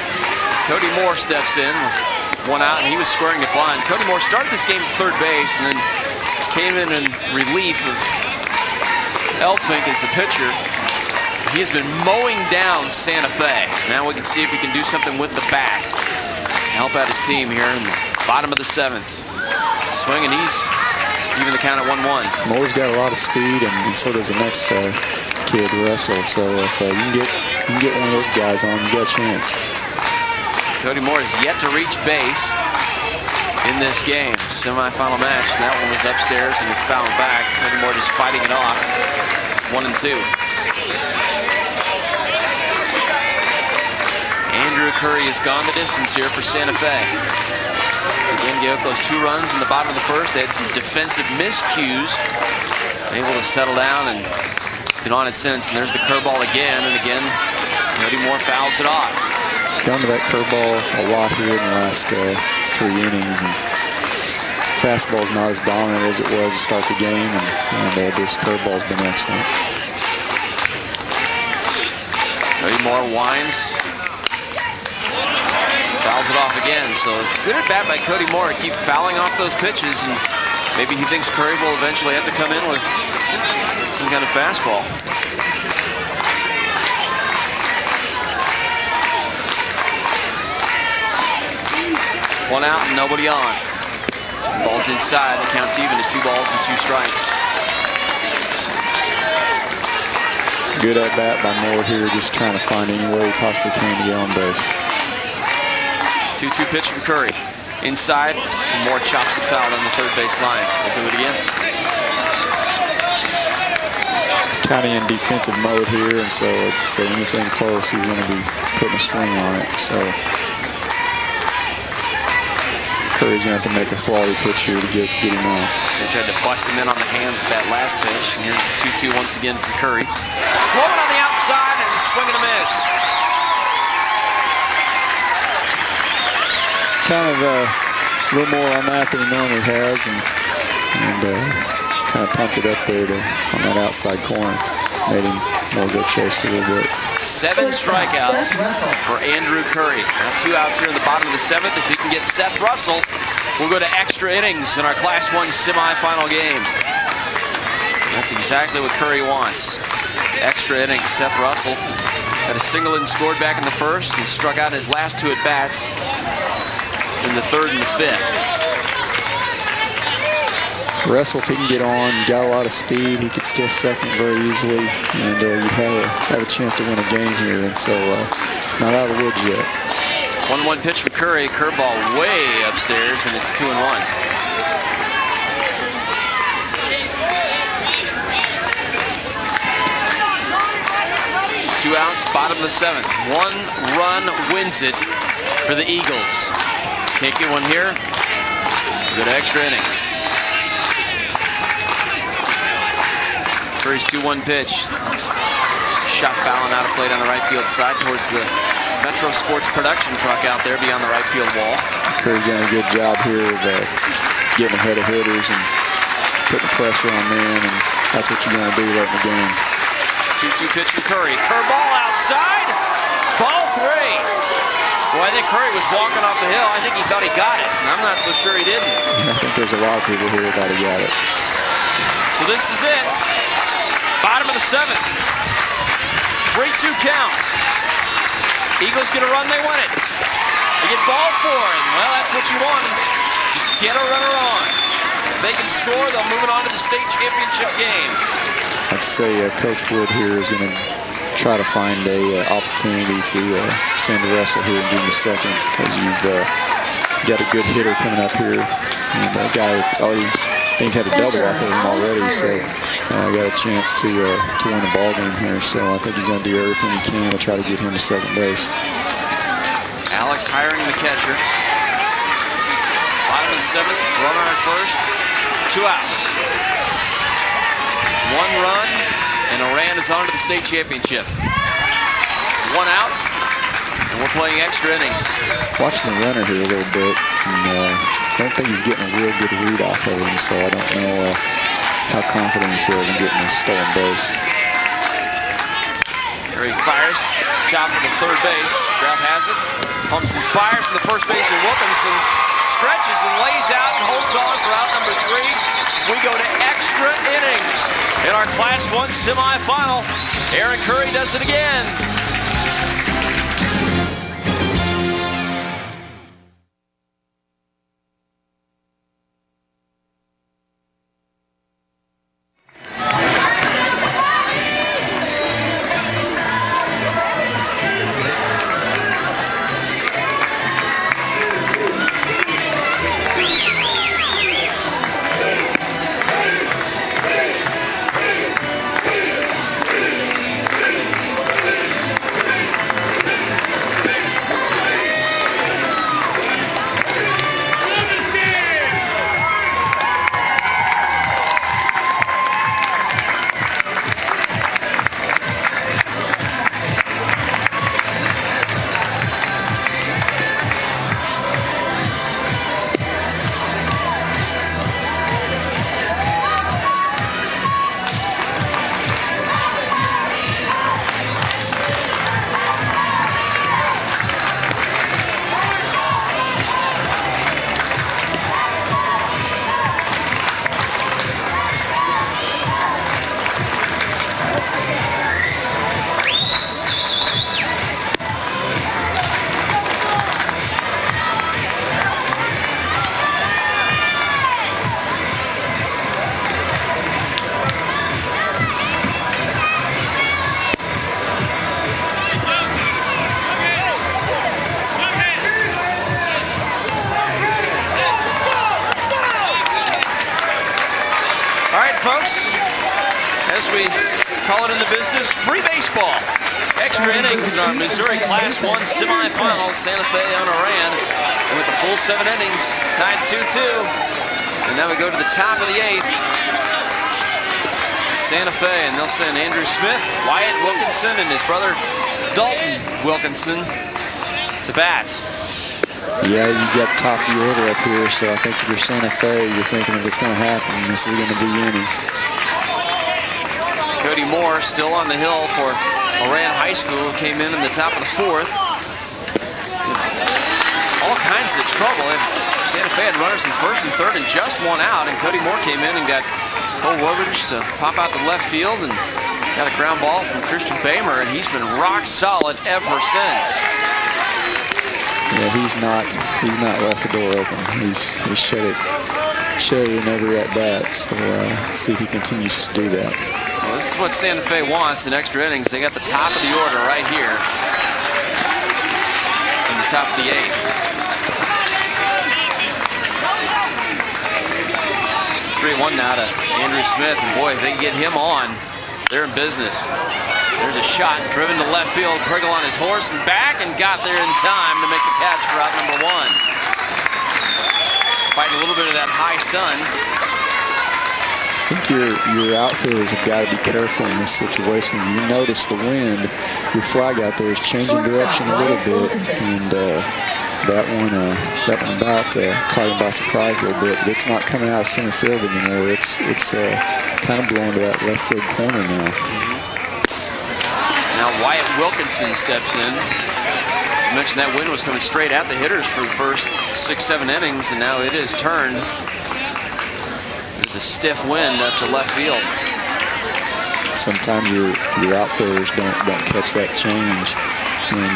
Cody Moore steps in with 1 out, and he was squaring it blind. Cody Moore started this game at third base, and then came in relief of Elfink as the pitcher. He has been mowing down Santa Fe. Now we can see if he can do something with the bat. Help out his team here in the bottom of the 7th. Swinging, he's even the count at 1-1.
Moore's got a lot of speed, and so does the next kid, Russell. So if you can get one of those guys on, you got a chance.
Cody Moore has yet to reach base in this game. Semifinal match. That one was upstairs, and it's fouled back. Cody Moore just fighting it off. 1-2. Andrew Curry has gone the distance here for Santa Fe. Again, gave up those 2 runs in the bottom of the 1st. They had some defensive miscues. Able to settle down and get on it since. And there's the curveball again, and again, Cody Moore fouls it off.
He's gone to that curveball a lot here in the last 3 innings. And fastball's not as dominant as it was to start the game, and this curveball's been excellent.
Cody Moore winds. Fouls it off again, so good at bat by Cody Moore to keep fouling off those pitches, and maybe he thinks Curry will eventually have to come in with some kind of fastball. One out and nobody on. Ball's inside, it counts even to 2 balls and 2 strikes.
Good at bat by Moore here, just trying to find any way he possibly can to get on base.
2-2 pitch from Curry. Inside, and Moore chops it foul on the third base line. We'll do it again.
Kind of in defensive mode here, and so anything close, he's going to be putting a swing on it. So Curry's going to have to make a quality pitch here to get him out.
They tried to bust him in on the hands with that last pitch. And here's the 2-2 once again from Curry. Slowing on the outside and a swing and a miss.
Kind of a little more on that than he normally has, and kind of pumped it up there on that outside corner. Made him more go chase a little bit.
7 strikeouts for Andrew Curry. Now 2 outs here in the bottom of the 7th. If he can get Seth Russell, we'll go to extra innings in our Class 1 semifinal game. That's exactly what Curry wants. Extra innings. Seth Russell had a single and scored back in the 1st and struck out his last 2 at-bats in the 3rd and the 5th.
Russell, if he can get on, got a lot of speed, he could still second very easily, and you have a chance to win a game here, and so not out of the woods yet.
1-1 pitch from Curry, curveball way upstairs, and it's 2-1. Two outs, bottom of the 7th. 1 run wins it for the Eagles. Can't get one here. Go to extra innings. Curry's 2-1 pitch. Shot fouling out of play on the right field side towards the Metro Sports production truck out there beyond the right field wall.
Curry's done a good job here of getting ahead of hitters and putting pressure on men, and that's what you're going to do late in the game.
2-2 pitch from Curry. Curveball outside. Ball 3. Well, I think Curry was walking off the hill. I think he thought he got it, and I'm not so sure he didn't.
I think there's a lot of people here that thought he got it.
So this is it. Bottom of the 7th. 3-2 count. Eagles get a run, they win it. They get ball 4, and well, that's what you want. Just get a runner on. If they can score, they'll move it on to the state championship game.
I'd say Coach Wood here is going to try to find a opportunity to send a wrestle here in junior second, because you've got a good hitter coming up here, and a guy that's already, I think he's had a double off of him already, so got a chance to win the ball game here. So I think he's going to do everything he can to try to get him to second base.
Alex hiring the catcher. Bottom of the 7th, runner at first, 2 outs. 1 run, and Oran is on to the state championship. 1 out, and we're playing extra innings.
Watching the runner here a little bit, and I don't think he's getting a real good read off of him, so I don't know how confident he feels in getting this stolen base.
Here he fires, chop to the third base. Graf has it, pumps and fires to the first baseman. Wilkinson stretches and lays out and holds on for out number 3. We go to extra innings in our Class 1 semifinal. Aaron Curry does it again. Folks, as we call it in the business, free baseball. Extra innings in our Missouri Class 1 semifinals. Santa Fe on Oran. And with the full 7 innings, tied 2-2. And now we go to the top of the 8th. Santa Fe, and they'll send Andrew Smith, Wyatt Wilkinson, and his brother Dalton Wilkinson to bat.
Yeah, you got the top of the order up here, so I think if you're Santa Fe, you're thinking if it's going to happen, this is going to be any.
Cody Moore still on the hill for Oran High School, came in the top of the 4th. All kinds of trouble. Santa Fe had runners in first and third and just 1 out, and Cody Moore came in and got Cole Worbridge to pop out the left field and got a ground ball from Christian Bamer, and he's been rock solid ever since.
Yeah, he's not left the door open. He's shut it in every at bat. So see if he continues to do that.
Well, this is what Santa Fe wants in extra innings. They got the top of the order right here in the top of the 8th. 3-1 now to Andrew Smith, and boy, if they can get him on, they're in business. There's a shot driven to left field. Priggle on his horse and back, and got there in time to make the catch for out number 1. Fighting a little bit of that high sun.
I think your outfielders have got to be careful in this situation. You notice the wind. Your flag out there is changing direction a little bit, and that one about caught him by surprise a little bit. But it's not coming out of center field anymore. It's kind of blowing to that left field corner now.
Now Wyatt Wilkinson steps in. I mentioned that wind was coming straight at the hitters for the first 6-7 innings, and now it is turned. There's a stiff wind up to left field.
Sometimes your outfielders don't catch that change, and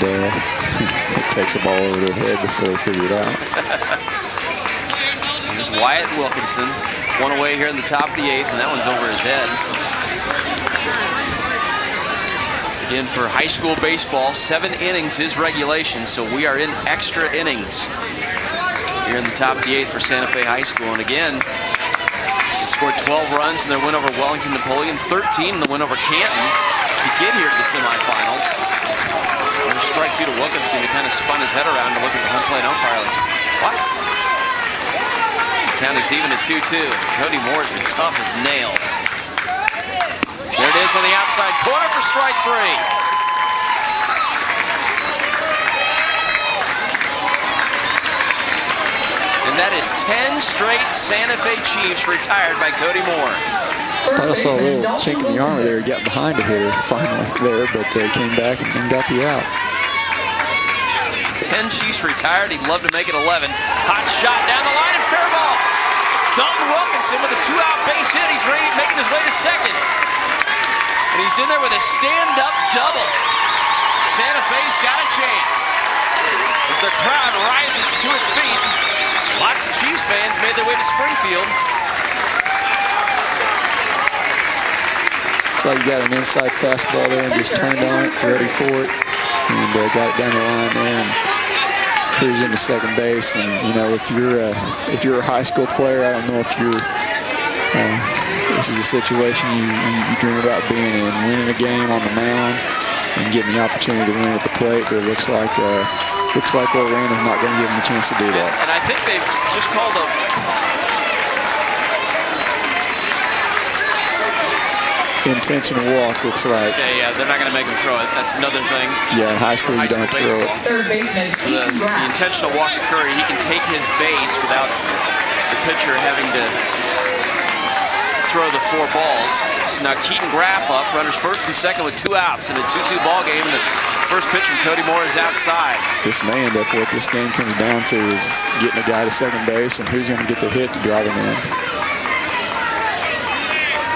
it takes a ball over their head before they figure it out.
There's Wyatt Wilkinson, one away here in the top of the 8th, and that one's over his head. Again, for high school baseball, 7 innings is regulation, so we are in extra innings here in the top of the 8th for Santa Fe High School. And again, they scored 12 runs in their win over Wellington Napoleon, 13 in the win over Canton to get here to the semifinals. And a strike 2 to Wilkinson, who kind of spun his head around to look at the home plate umpire like, what? The count is even at 2-2. Cody Moore's been tough as nails. There it is on the outside corner for strike 3. And that is 10 straight Santa Fe Chiefs retired by Cody Moore.
I saw a little chink in the armor there. He got behind a hitter finally there, but came back and got the out.
10 Chiefs retired. He'd love to make it 11. Hot shot down the line and fair ball. Dalton Wilkinson with a 2-out base hit. He's making his way to second. And he's in there with a stand-up double. Santa Fe's got a chance. As the crowd rises to its feet, lots of Chiefs fans made their way to Springfield.
Looks like you got an inside fastball there and just turned on it, ready for it, and got it down the line there and cruised into second base. And you know, if you're a high school player, I don't know if you're. This is a situation you dream about being in, winning a game on the mound and getting the opportunity to win at the plate. But it looks like Oran is not going to give him a chance to do that.
And I think they've just called a
intentional walk. Looks like.
Okay, yeah, they're not going to make him throw it. That's another thing.
Yeah, in high school you don't throw it.
Third baseman,
So the intentional walk of Curry, he can take his base without the pitcher having to throw the 4 balls. So now Keaton Graff up, runners first and second with 2 outs in a 2-2 ball game. And the first pitch from Cody Moore is outside.
This may end up what this game comes down to is getting a guy to second base and who's going to get the hit to drive him in.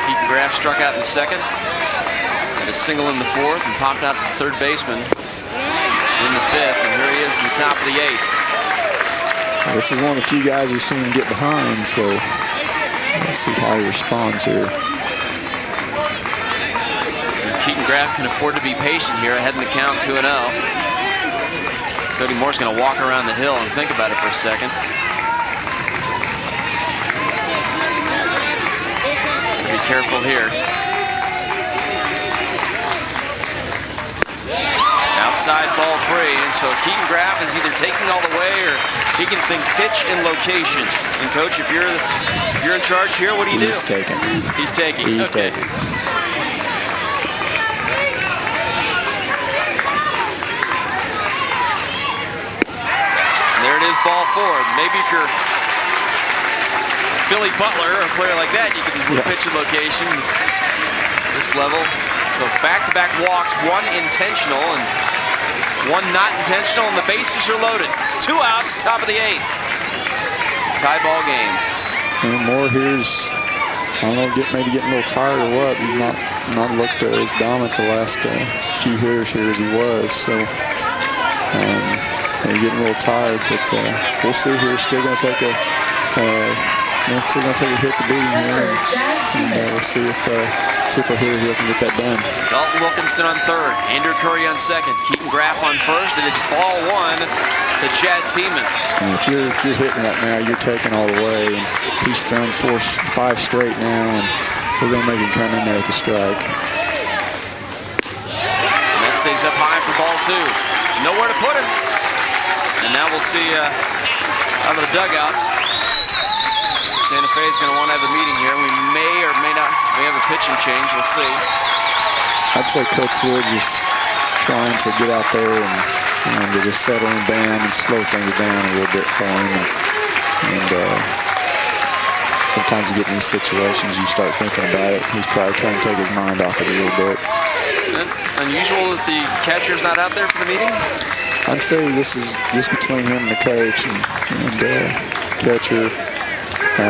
Keaton Graff struck out in the second, had a single in the 4th, and popped out the third baseman in the 5th. And here he is in the top of the 8th.
This is one of the few guys we've seen him get behind, so let's see how he responds here.
Keaton Graff can afford to be patient here ahead in the count 2-0. Cody Moore's going to walk around the hill and think about it for a second. Be careful here. Outside ball 3, and so Keaton Graff is either taking all the way or he can think pitch and location. And coach, if you're in charge here, what do you do?
He's taking.
He's taking.
He's
okay.
taking.
There it is, ball 4. Maybe if you're Billy Butler, a player like that, you can do pitch and location this level. So back-to-back walks, 1 intentional and 1 not intentional, and the bases are loaded. 2 outs, top of the 8th. Tie ball game.
And Moore here's, I don't know, maybe getting a little tired or what. He's not looked as dominant the last few hitters here as he was. So maybe getting a little tired, but we'll see here. Still going to take a hit to beat him here, and we'll see if our hitter here can get that done.
Dalton Wilkinson on third, Andrew Curry on second, Keaton Graff on first, and it's ball 1 to Chad Tiemann.
And if you're hitting that now, you're taking all the way, and he's thrown 5 straight now, and we're going to make him come in there at the strike.
And that stays up high for ball 2. Nowhere to put him. And now we'll see out of the dugouts. Santa Fe is going to want to have a meeting here. We may or may not. We have a pitching change. We'll see.
I'd say Coach Wood just trying to get out there and to just settle him down and slow things down a little bit for him. And so sometimes you get in these situations, you start thinking about it. He's probably trying to take his mind off it a little bit.
Unusual that the catcher's not out there for the meeting?
I'd say this is just between him and the coach, and catcher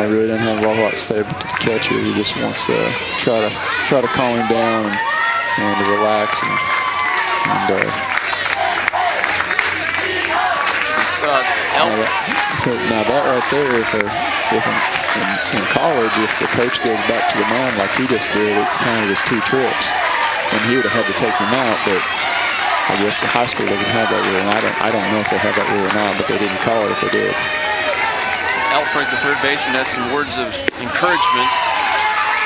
really doesn't have a lot to say, but the catcher, he just wants to try to calm him down and to relax now that right there, if in college, if the coach goes back to the mound like he just did, it's kind of just 2 trips, and he would have had to take him out. But I guess the high school doesn't have that rule, and I don't know if they have that rule or not, but they didn't call it if they did.
Elfrink, the third baseman, had some words of encouragement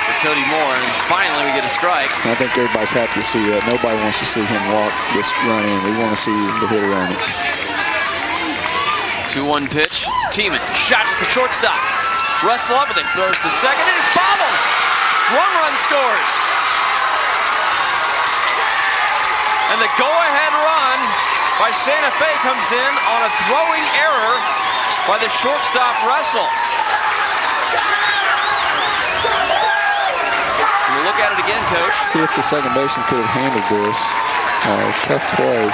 for Cody Moore, and finally we get a strike.
I think everybody's happy to see that. Nobody wants to see him walk this run in. We want to see the hitter run it.
2-1 pitch to Tiemann. Shot at the shortstop. Russell up with it. Throws to second, and it's bobbled. 1 run scores. And the go-ahead run by Santa Fe comes in on a throwing error by the shortstop, Russell. We'll look at it again, Coach.
See if the second baseman could have handled this. Tough play.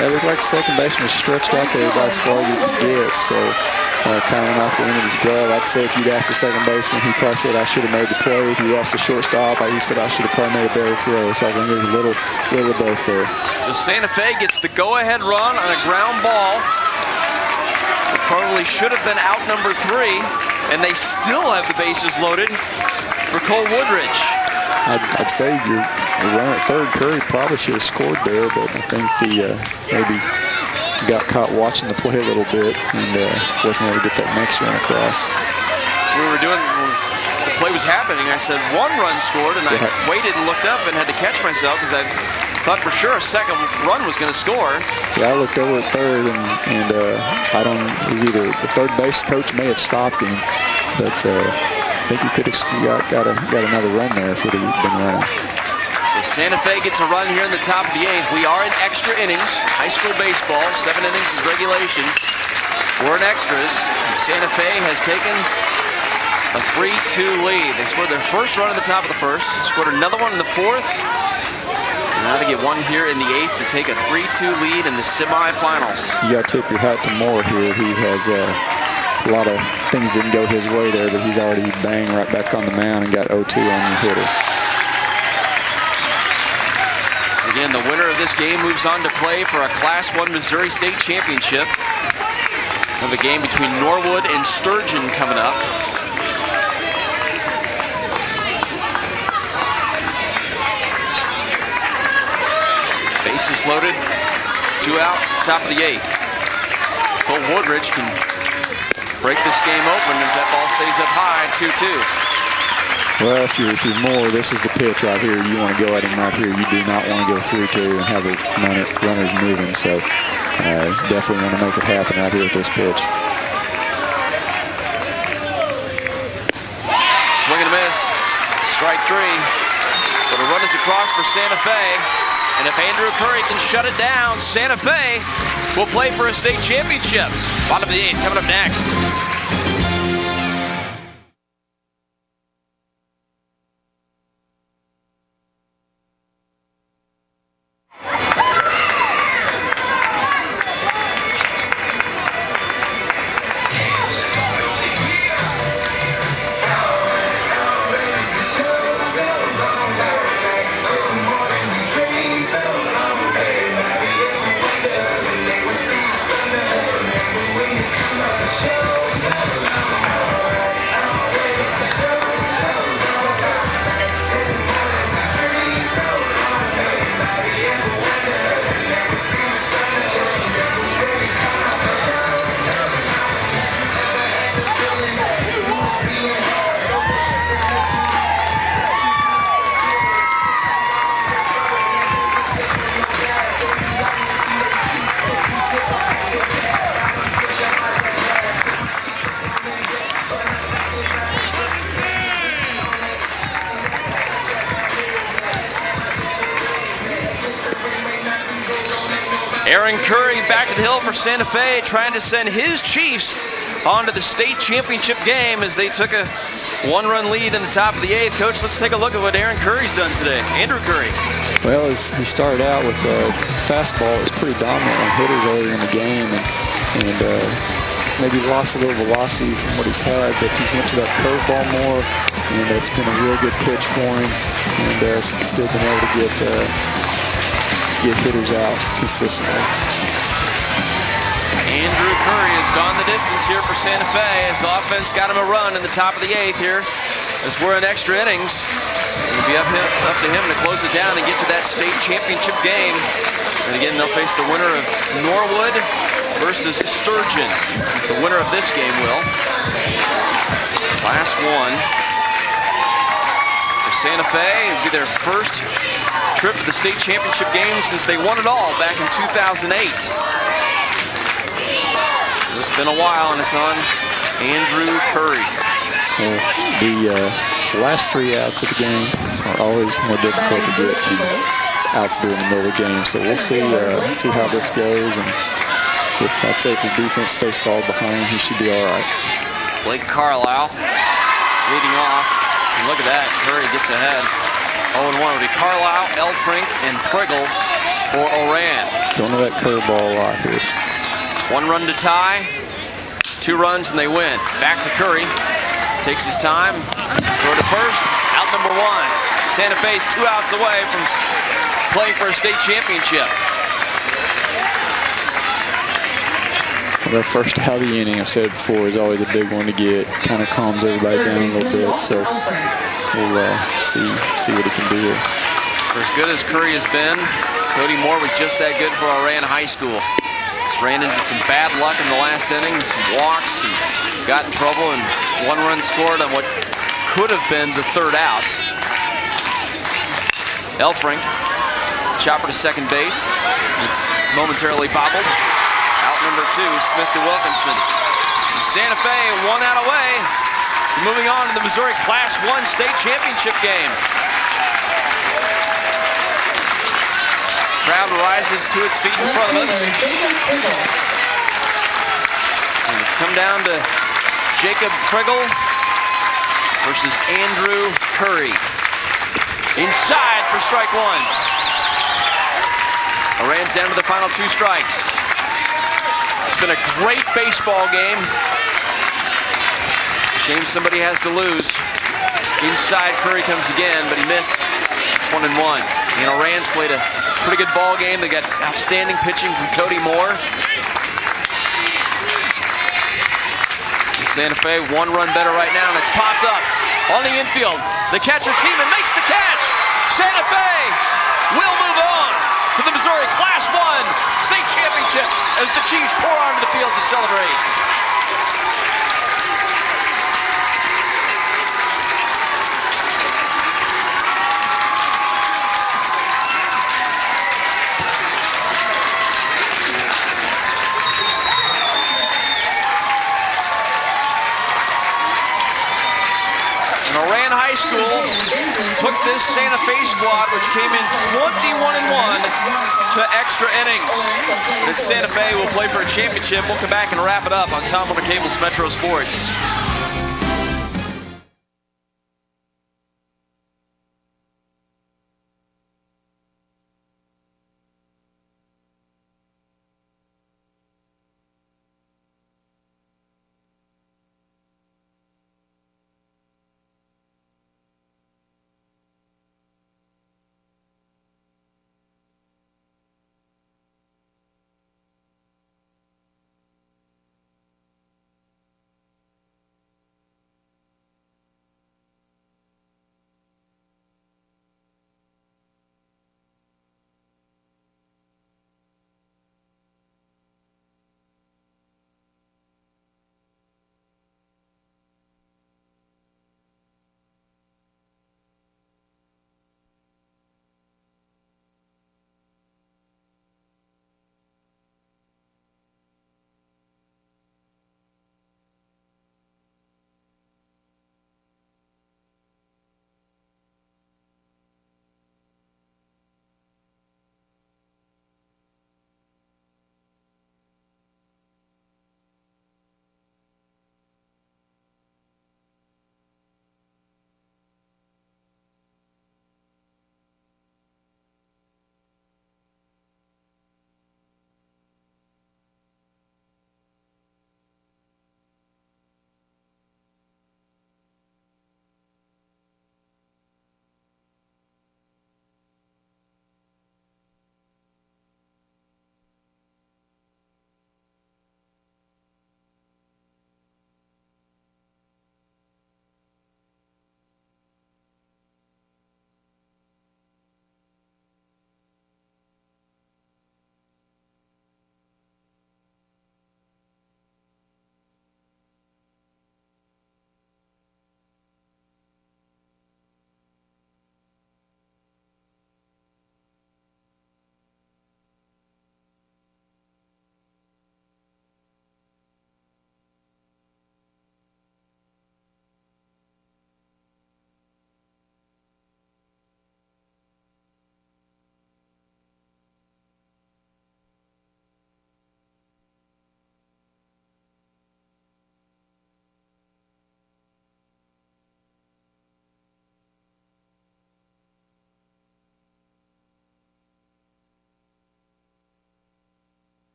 It looked like the second baseman was stretched out there about as far as he could get, so kind of went off the end of his glove. I'd say if you'd asked the second baseman, he probably said I should have made the play. If you asked the shortstop, he said I should have probably made a better throw. So I think there's a little of both there.
So Santa Fe gets the go-ahead run on a ground ball. It probably should have been out number 3, and they still have the bases loaded for Cole Woodridge.
I'd say your runner at third, Curry, probably should have scored there, but I think maybe got caught watching the play a little bit and wasn't able to get that next run across.
When the play was happening, I said 1 run scored, and I waited and looked up and had to catch myself because I thought for sure a second run was going to score.
Yeah, I looked over at third, and I don't. It was either the third base coach may have stopped him, but I think he could have got another run there if it had been running.
So Santa Fe gets a run here in the top of the 8th. We are in extra innings, high school baseball. 7 innings is regulation. We're in extras. And Santa Fe has taken a 3-2 lead. They scored their first run at the top of the 1st. Scored another one in the 4th. And now they get one here in the 8th to take a 3-2 lead in the semifinals.
You got to tip your hat to Moore here. He has a lot of things didn't go his way there, but he's already banged right back on the mound and got 0-2 on the hitter.
Again, the winner of this game moves on to play for a Class 1 Missouri State Championship. We have a game between Norwood and Sturgeon coming up. Bases loaded, 2 out, top of the 8th. Cole Woodridge can break this game open as that ball stays up high, 2-2.
Well, if you're Moore, this is the pitch right here. You want to go at him right here. You do not want to go 3-2 and have the runners moving. So definitely want to make it happen out here with this pitch.
Swing and a miss. Strike 3. But a run is across for Santa Fe. And if Andrew Curry can shut it down, Santa Fe will play for a state championship. Bottom of the 8th coming up next. Aaron Curry back to the hill for Santa Fe, trying to send his Chiefs onto the state championship game as they took a one-run lead in the top of the 8th. Coach, let's take a look at what Aaron Curry's done today. Andrew Curry.
Well, he started out with a fastball that was pretty dominant on hitters earlier in the game, and maybe lost a little velocity from what he's had, but he's went to that curveball more, and it's been a real good pitch for him, and still been able to get hitters out consistently.
Andrew Curry has gone the distance here for Santa Fe. His offense got him a run in the top of the 8th here as we're in extra innings. It'll be up to him to close it down and get to that state championship game. And again, they'll face the winner of Norwood versus Sturgeon. The winner of this game will. Class 1 for Santa Fe. It'll be their first trip to the state championship game since they won it all back in 2008. So it's been a while, and it's on Andrew Curry.
Well, the last 3 outs of the game are always more difficult to get outs during the middle of the game. So we'll see how this goes, and I'd say if the defense stays solid behind him, he should be all right.
Blake Carlisle leading off. And look at that, Curry gets ahead. 0-1 would be Carlisle, Elfrink, and Priggle for Oran.
Don't know that curveball a lot here.
1 run to tie, 2 runs, and they win. Back to Curry. Takes his time. Throw to first. Out number 1. Santa Fe's 2 outs away from playing for a state championship.
The first out of the inning, I've said it before, is always a big one to get. Kind of calms everybody down a little bit. So we'll see what he can do here.
For as good as Curry has been, Cody Moore was just that good for Oran High School. He's ran into some bad luck in the last inning, some walks, and got in trouble, and 1 run scored on what could have been the 3rd out. Elfrink, chopper to second base. It's momentarily bobbled. Out number 2, Smith to Wilkinson. And Santa Fe 1 out away. Moving on to the Missouri Class 1 state championship game. Crowd rises to its feet in front of us. And it's come down to Jacob Priggle versus Andrew Curry. Inside for strike 1. Oran's down to the final 2 strikes. It's been a great baseball game. Shame somebody has to lose. Inside, Curry comes again, but he missed. It's 1-1. And Oran's played a pretty good ball game. They got outstanding pitching from Cody Moore. And Santa Fe 1 run better right now, and it's popped up on the infield. The catcher Tiemann makes the catch. Santa Fe will move on to the Missouri Class 1 state championship as the Chiefs pour onto the field to celebrate. Oran High School took this Santa Fe squad, which came in 21-1, to extra innings. That Santa Fe will play for a championship. We'll come back and wrap it up on Tom Warner Cable's Metro Sports.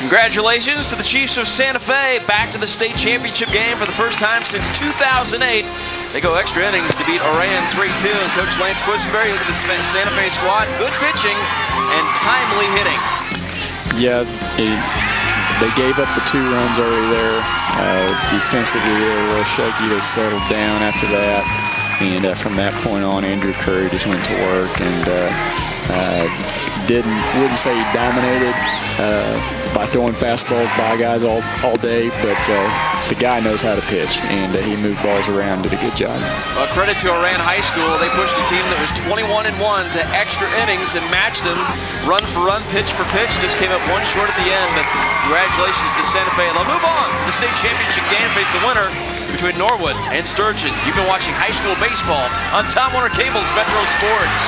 Congratulations to the Chiefs of Santa Fe, back to the state championship game for the first time since 2008. They go extra innings to beat Oran 3-2. And Coach Lance Quisenberry, look at the Santa Fe squad. Good pitching and timely hitting.
Yeah, they gave up the 2 runs early there. Defensively, they were a little shaky. They settled down after that. And from that point on, Andrew Curry just went to work and wouldn't say he dominated by throwing fastballs by guys all day, but the guy knows how to pitch, and he moved balls around, did a good job.
Well, credit to Oran High School. They pushed a team that was 21-1 to extra innings and matched them run for run, pitch for pitch. Just came up 1 short at the end, but congratulations to Santa Fe. They'll move on to the state championship game, face the winner between Norwood and Sturgeon. You've been watching high school baseball on Tom Warner Cable's Metro Sports.